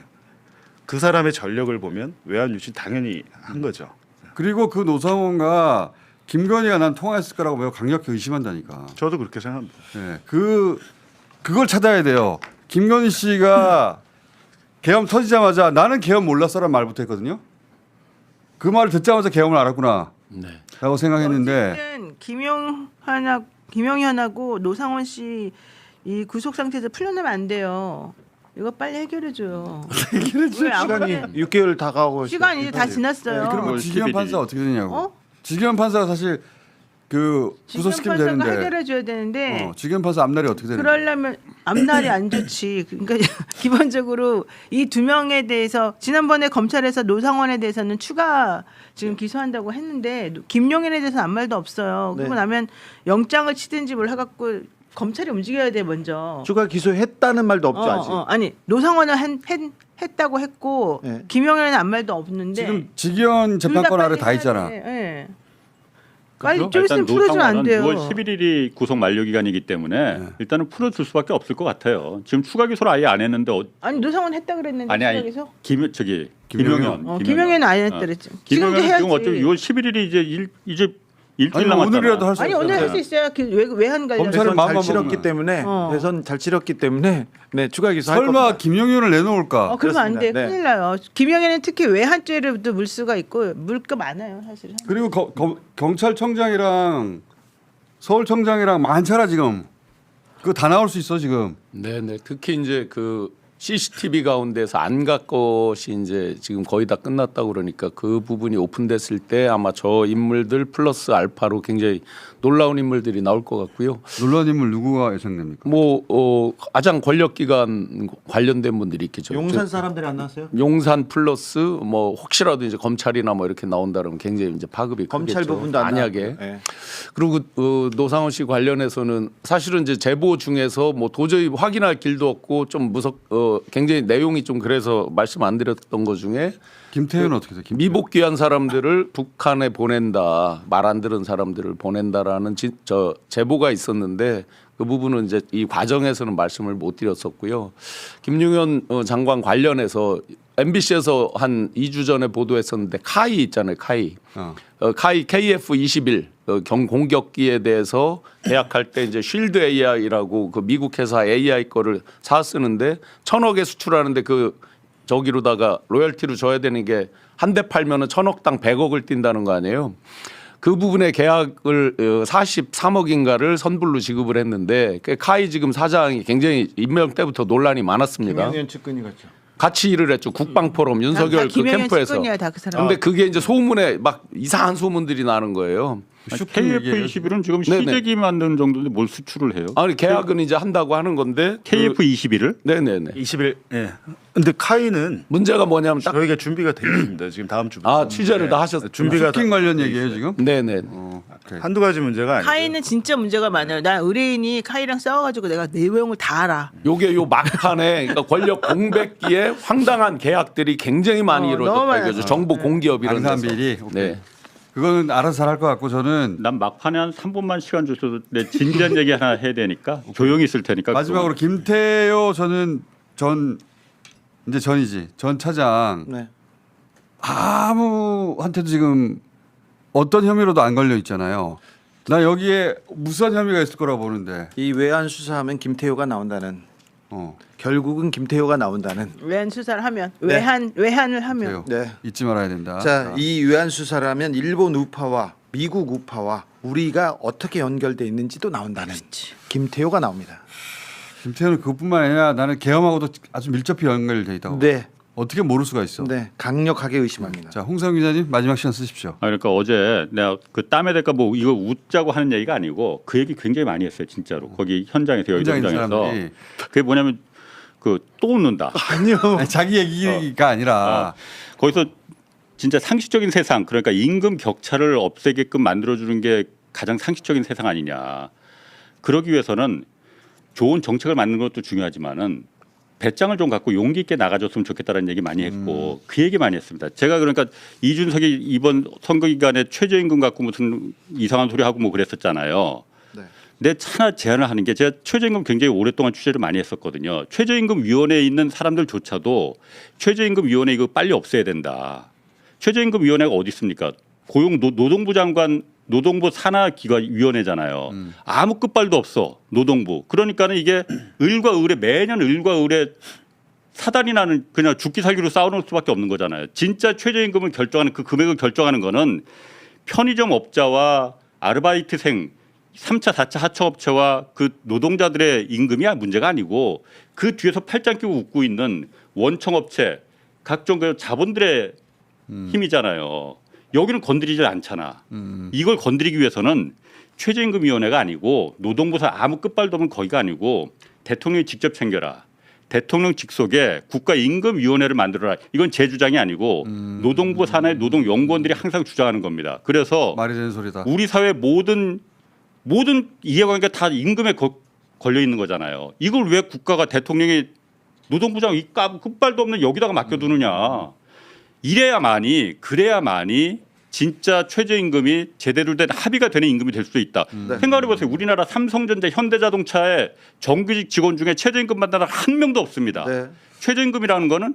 그 사람의 전력을 보면 외환 유치 당연히 한 거죠. 그리고 그 노상원과 김건희가 난 통화했을 거라고 매우 강력히 의심한다니까. 저도 그렇게 생각합니다. 네, 그걸 찾아야 돼요. 김건희 씨가 계엄 터지자마자 나는 계엄 몰랐어란 말부터 했거든요. 그 말을 듣자마자 계엄을 알았구나. 네. 라고 생각했는데 어쨌든 김용현하고 노상원 씨 이 구속 상태에서 풀려나면 안 돼요. 이거 빨리 해결해줘요. 시간이 6개월 다가오고 시간 이제 다 지났어요. 그러면 6월 지기현 11일. 판사 어떻게 되냐고. 어? 지기현 판사가 사실 그 지금 구속시키면 판사가 되는데. 해결해줘야 되는데 지기현 판사 앞날이 어떻게 되는 거야? 그러려면 앞날이 안 좋지. 그러니까 기본적으로 이 두 명에 대해서 지난번에 검찰에서 노상원에 대해서는 추가 지금 기소한다고 했는데 김용현에 대해서는 아무 말도 없어요. 그러고 네. 나면 영장을 치든지 뭘 해갖고 검찰이 움직여야 돼 먼저. 추가 기소했다는 말도 없죠 아직. 아니 노상원은 했다고 했고 네. 김용현은 아무 말도 없는데 지금 지기현 재판권 아래 다 있잖아. 예. 빨리 좀 일단 있으면 풀어주면 안 노상원은 돼요. 6월 11일이 구속 만료 기간이기 때문에 일단은 풀어줄 수밖에 없을 것 같아요. 지금 추가 기소를 아예 안 했는데 아니 노상원 했다 그랬는데 아니 시작해서? 김용현. 김용현은 안 했다 그랬죠. 지금도 김용현은 해야지. 지금 어차피 6월 11일이 이제 일주일 아니 남았잖아. 오늘이라도 할 수 아니 있어. 오늘 할 수 있어요. 외환 관련. 검찰은 대선 마음만 잘 치렀기 먹으면. 때문에 대선 잘 치렀기 때문에 네 추가 기소할 설마 겁니다. 김용현을 내놓을까? 그러면 안 돼. 그렇습니다. 네. 큰일 나요. 김용현은 특히 외환죄로도 물 수가 있고 물 거 많아요, 사실은. 그리고 경찰청장이랑 서울청장이랑 많잖아 지금. 그거 다 나올 수 있어 지금. 네네. 특히 이제 그 CCTV 가운데서 안 갈 것이 이제 지금 거의 다 끝났다고 그러니까 그 부분이 오픈됐을 때 아마 저 인물들 플러스 알파로 굉장히 놀라운 인물들이 나올 것 같고요. 논란 인물 누구가 예상됩니까? 가장 권력기관 관련된 분들이 있겠죠. 용산 사람들이 안 나왔어요? 용산 플러스 뭐 혹시라도 이제 검찰이나 뭐 이렇게 나온다 그러면 굉장히 이제 파급이 검찰 크겠죠. 부분도 안 만약에 나왔고. 네. 그리고 노상원 씨 관련해서는 사실은 이제 제보 중에서 뭐 도저히 확인할 길도 없고 좀 굉장히 내용이 좀 그래서 말씀 안 드렸던 것 중에 김태현 어떻게 돼? 김태현. 미복귀한 사람들을 북한에 보낸다, 말 안 들은 사람들을 보낸다라는 제보가 있었는데 그 부분은 이제 이 과정에서는 말씀을 못 드렸었고요. 김용현 장관 관련해서 MBC에서 한 2주 전에 보도했었는데 카이 있잖아요, 카이. 카이 KF-21 공격기에 대해서 계약할 때 이제 쉴드 AI라고 그 미국 회사 AI 거를 사 쓰는데 1,000억에 수출하는데 저기로다가 로열티로 줘야 되는 게 한 대 팔면은 1,000억당 100억을 띈다는 거 아니에요. 그 부분의 계약을 43억인가를 선불로 지급을 했는데 카이 지금 사장이 굉장히 임명 때부터 논란이 많았습니다. 김용현 측근이 갔죠. 같이 일을 했죠. 국방포럼 윤석열 그 김용현 캠프에서. 측근이야, 다 그 사람. 근데 그게 이제 소문에 막 이상한 소문들이 나는 거예요. KF-21은 지금 네네. 시제기 만드는 정도인데 뭘 수출을 해요? 아니 계약은 이제 한다고 하는 건데 KF-21을? 네네네. 20일. 예. 근데 카이는 문제가 뭐냐면 딱 저희가 준비가 되어 있습니다. 지금 다음 주부터. 취재를 다 하셨. 준비가 슈킹 관련 얘기예요 지금? 네네. 오케이. 한두 가지 문제가 아니고. 카이는 진짜 문제가 많아요. 나 의뢰인이 카이랑 싸워가지고 내가 내용을 다 알아. 요게 요 막판에 그러니까 권력 공백기에 황당한 계약들이 굉장히 많이 너무 이루어졌다 많았어. 이거죠. 정보 공기업 이런 데서. 방산비리. 오케이. 네. 그거는 알아서 잘할 것 같고 저는 난 막판에 한 3분만 시간 줘도 내 진지한 얘기 하나 해야 되니까 조용히 있을 테니까. 마지막으로 김태효 전 차장 네. 아무한테도 지금 어떤 혐의로도 안 걸려 있잖아요. 나 여기에 무수한 혐의가 있을 거라고 보는데. 이 외환 수사하면 김태효가 나온다는. 결국은 김태효가 나온다는. 외환 수사를 하면 네. 외환을 하면. 태효. 네. 잊지 말아야 된다. 자, 이 외환 수사를 하면 일본 우파와 미국 우파와 우리가 어떻게 연결돼 있는지도 나온다는. 김태효가 나옵니다. 김태효는 그것뿐만 아니라 나는 계엄하고도 아주 밀접히 연결돼 있다고. 네. 어떻게 모를 수가 있어. 네. 강력하게 의심합니다. 자, 홍상 기자님 마지막 시간 쓰십시오. 그러니까 어제 내가 그 땀에 대가 뭐 이거 웃자고 하는 얘기가 아니고 그 얘기 굉장히 많이 했어요 진짜로. 거기 현장에서 여의도 현장에 있는 현장에서. 사람들이. 그게 뭐냐면 그 또 웃는다. 아니요. 아니, 자기 얘기가 아니라 거기서 진짜 상식적인 세상, 그러니까 임금 격차를 없애게끔 만들어주는 게 가장 상식적인 세상 아니냐. 그러기 위해서는 좋은 정책을 만드는 것도 중요하지만은 배짱을 좀 갖고 용기 있게 나가줬으면 좋겠다라는 얘기 많이 했고 그 얘기 많이 했습니다. 제가 그러니까 이준석이 이번 선거 기간에 최저임금 갖고 무슨 이상한 소리 하고 뭐 그랬었잖아요. 네. 근데 하나 제안을 하는 게 제가 최저임금 굉장히 오랫동안 취재를 많이 했었거든요. 최저임금 위원회에 있는 사람들조차도 최저임금 위원회 이거 빨리 없애야 된다. 최저임금 위원회가 어디 있습니까? 노동부 장관 노동부 산하기관위원회잖아요. 아무 끝발도 없어 노동부. 그러니까는 이게 을과 을에 매년 을과 을에 사단이 나는 그냥 죽기 살기로 싸우는 수밖에 없는 거잖아요. 진짜 최저임금을 결정하는 그 금액을 결정하는 거는 편의점 업자와 아르바이트생 3차, 4차 하청업체와 그 노동자들의 임금이 문제가 아니고 그 뒤에서 팔짱 끼고 웃고 있는 원청업체 각종 그 자본들의 힘이잖아요. 여기는 건드리지 않잖아. 이걸 건드리기 위해서는 최저임금위원회가 아니고 노동부서 아무 끝발도 없는 거기가 아니고 대통령이 직접 챙겨라. 대통령 직속에 국가임금위원회를 만들어라. 이건 제 주장이 아니고 노동부 산하의 노동연구원들이 항상 주장하는 겁니다. 그래서 말이 되는 소리다. 우리 사회 모든 이해관계가 다 임금에 걸려 있는 거잖아요. 이걸 왜 국가가 대통령이 노동부장 이 끝발도 없는 여기다가 맡겨두느냐. 그래야만이 진짜 최저임금이 제대로 된 합의가 되는 임금이 될 수 있다. 생각해 보세요. 우리나라 삼성전자, 현대자동차의 정규직 직원 중에 최저임금 받는 사람 한 명도 없습니다. 네. 최저임금이라는 거는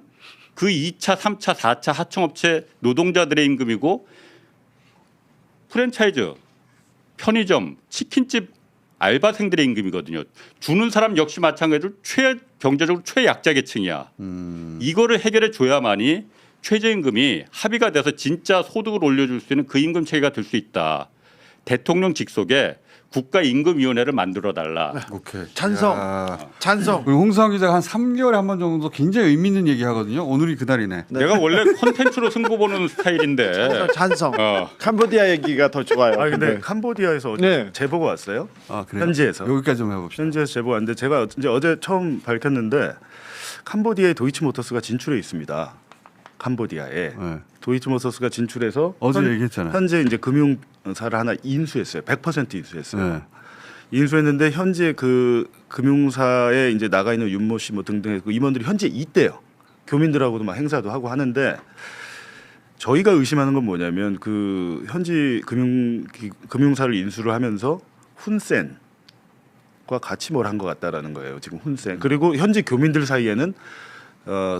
그 2차, 3차, 4차 하청업체 노동자들의 임금이고 프랜차이즈, 편의점, 치킨집 알바생들의 임금이거든요. 주는 사람 역시 마찬가지로 경제적으로 최약자 계층이야. 이거를 해결해 줘야만이 최저임금이 합의가 돼서 진짜 소득을 올려줄 수 있는 그 임금 체계가 될 수 있다. 대통령 직속에 국가임금위원회를 만들어달라. 오케이. 찬성. 야. 찬성. 우리 홍수환 기자가 한 3개월에 한 번 정도 굉장히 의미 있는 얘기 하거든요. 오늘이 그날이네. 내가 원래 콘텐츠로 승부 보는 스타일인데. 찬성. 캄보디아 얘기가 더 좋아요. 아 근데 캄보디아에서 네. 제보가 왔어요. 아, 그래요? 현지에서. 여기까지 좀 해봅시다. 현지에서 제보 왔는데 제가 이제 어제 처음 밝혔는데 캄보디아에 도이치모터스가 진출해 있습니다. 캄보디아에 네. 도이치모터스가 진출해서 어제 얘기했잖아요. 현재 이제 금융사를 하나 인수했어요. 100% 인수했어요. 네. 인수했는데 현재 그 금융사에 이제 나가 있는 윤모 씨 뭐 등등의 그 임원들이 현재 있대요. 교민들하고도 막 행사도 하고 하는데 저희가 의심하는 건 뭐냐면 그 현지 금융사를 인수를 하면서 훈센과 같이 뭘 한 것 같다라는 거예요. 지금 훈센. 그리고 현지 교민들 사이에는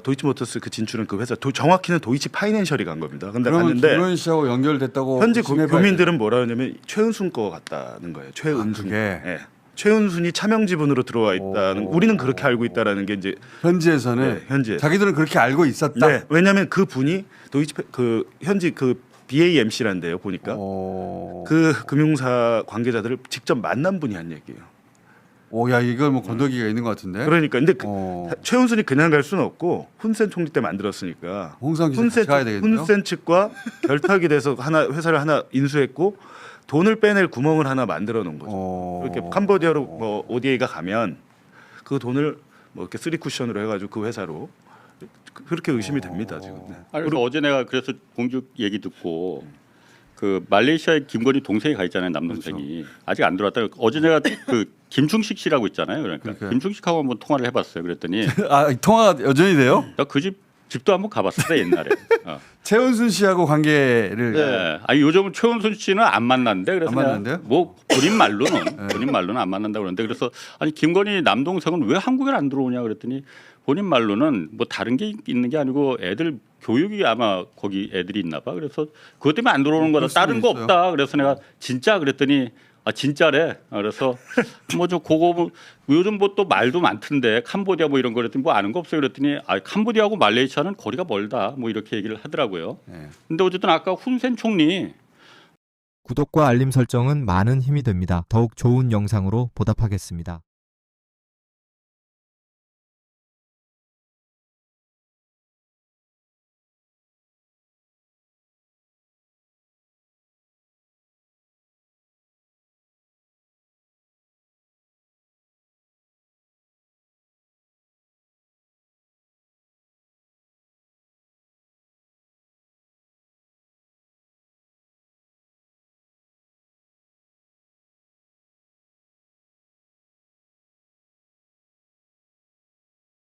도이치모터스 그 진출은 그 회사 정확히는 도이치 파이낸셜이 간 겁니다. 근데 그러면 갔는데 김건희 씨하고 연결됐다고 현지 의심해봐야 교민들은 뭐라 하냐면 최은순 거 같다는 거예요. 최은순. 그게? 예. 최은순이 차명 지분으로 들어와 있다는 우리는 그렇게 알고 있다라는 게 이제 현지에서는 네, 현지에서. 자기들은 그렇게 알고 있었다. 네. 왜냐하면 그 분이 도이치 그 현지 그 BAMC란데요 보니까 그 금융사 관계자들을 직접 만난 분이 한 얘기예요. 오, 야 이걸 뭐 건더기가 있는 것 같은데. 그러니까 근데 어. 최은순이 그냥 갈 수는 없고 훈센 총리 때 만들었으니까 홍수환 기자 같이 가야 되겠네요. 훈센 측과 결탁이 돼서 회사를 하나 인수했고 돈을 빼낼 구멍을 하나 만들어 놓은 거죠. 이렇게 캄보디아로 뭐 ODA가 가면 그 돈을 뭐 이렇게 쓰리 쿠션으로 해가지고 그 회사로 그렇게 의심이 됩니다 지금. 네. 그래서 어제 내가 그래서 공주 얘기 듣고 그 말레이시아에 김건희 동생이 가 있잖아요, 남동생이 아직 안 들어왔다. 어제 내가 그 김충식 씨라고 있잖아요. 그러니까 김충식하고 한번 통화를 해봤어요. 그랬더니 아 통화가 여전히 돼요? 나 그 집도 한번 가봤어요 옛날에. 최은순 씨하고 관계를 네. 아니 요즘은 최은순 씨는 안 만난대. 그래서 안 내가 만난대요? 뭐 본인 말로는 안 만난다 그러는데 그래서 아니 김건희 남동생은 왜 한국에 안 들어오냐 그랬더니 본인 말로는 뭐 다른 게 있는 게 아니고 애들 교육이 아마 거기 애들이 있나 봐. 그래서 그것 때문에 안 들어오는 거다. 다른 거 없다. 그래서 내가 진짜 그랬더니 아 진짜래. 그래서 뭐 저 그거 뭐 요즘 뭐 또 말도 많던데 캄보디아 뭐 이런 거 그랬더니 뭐 아는 거 없어요. 그랬더니 아 캄보디아하고 말레이시아는 거리가 멀다. 뭐 이렇게 얘기를 하더라고요. 네. 근데 어쨌든 아까 훈센 총리 구독과 알림 설정은 많은 힘이 됩니다. 더욱 좋은 영상으로 보답하겠습니다.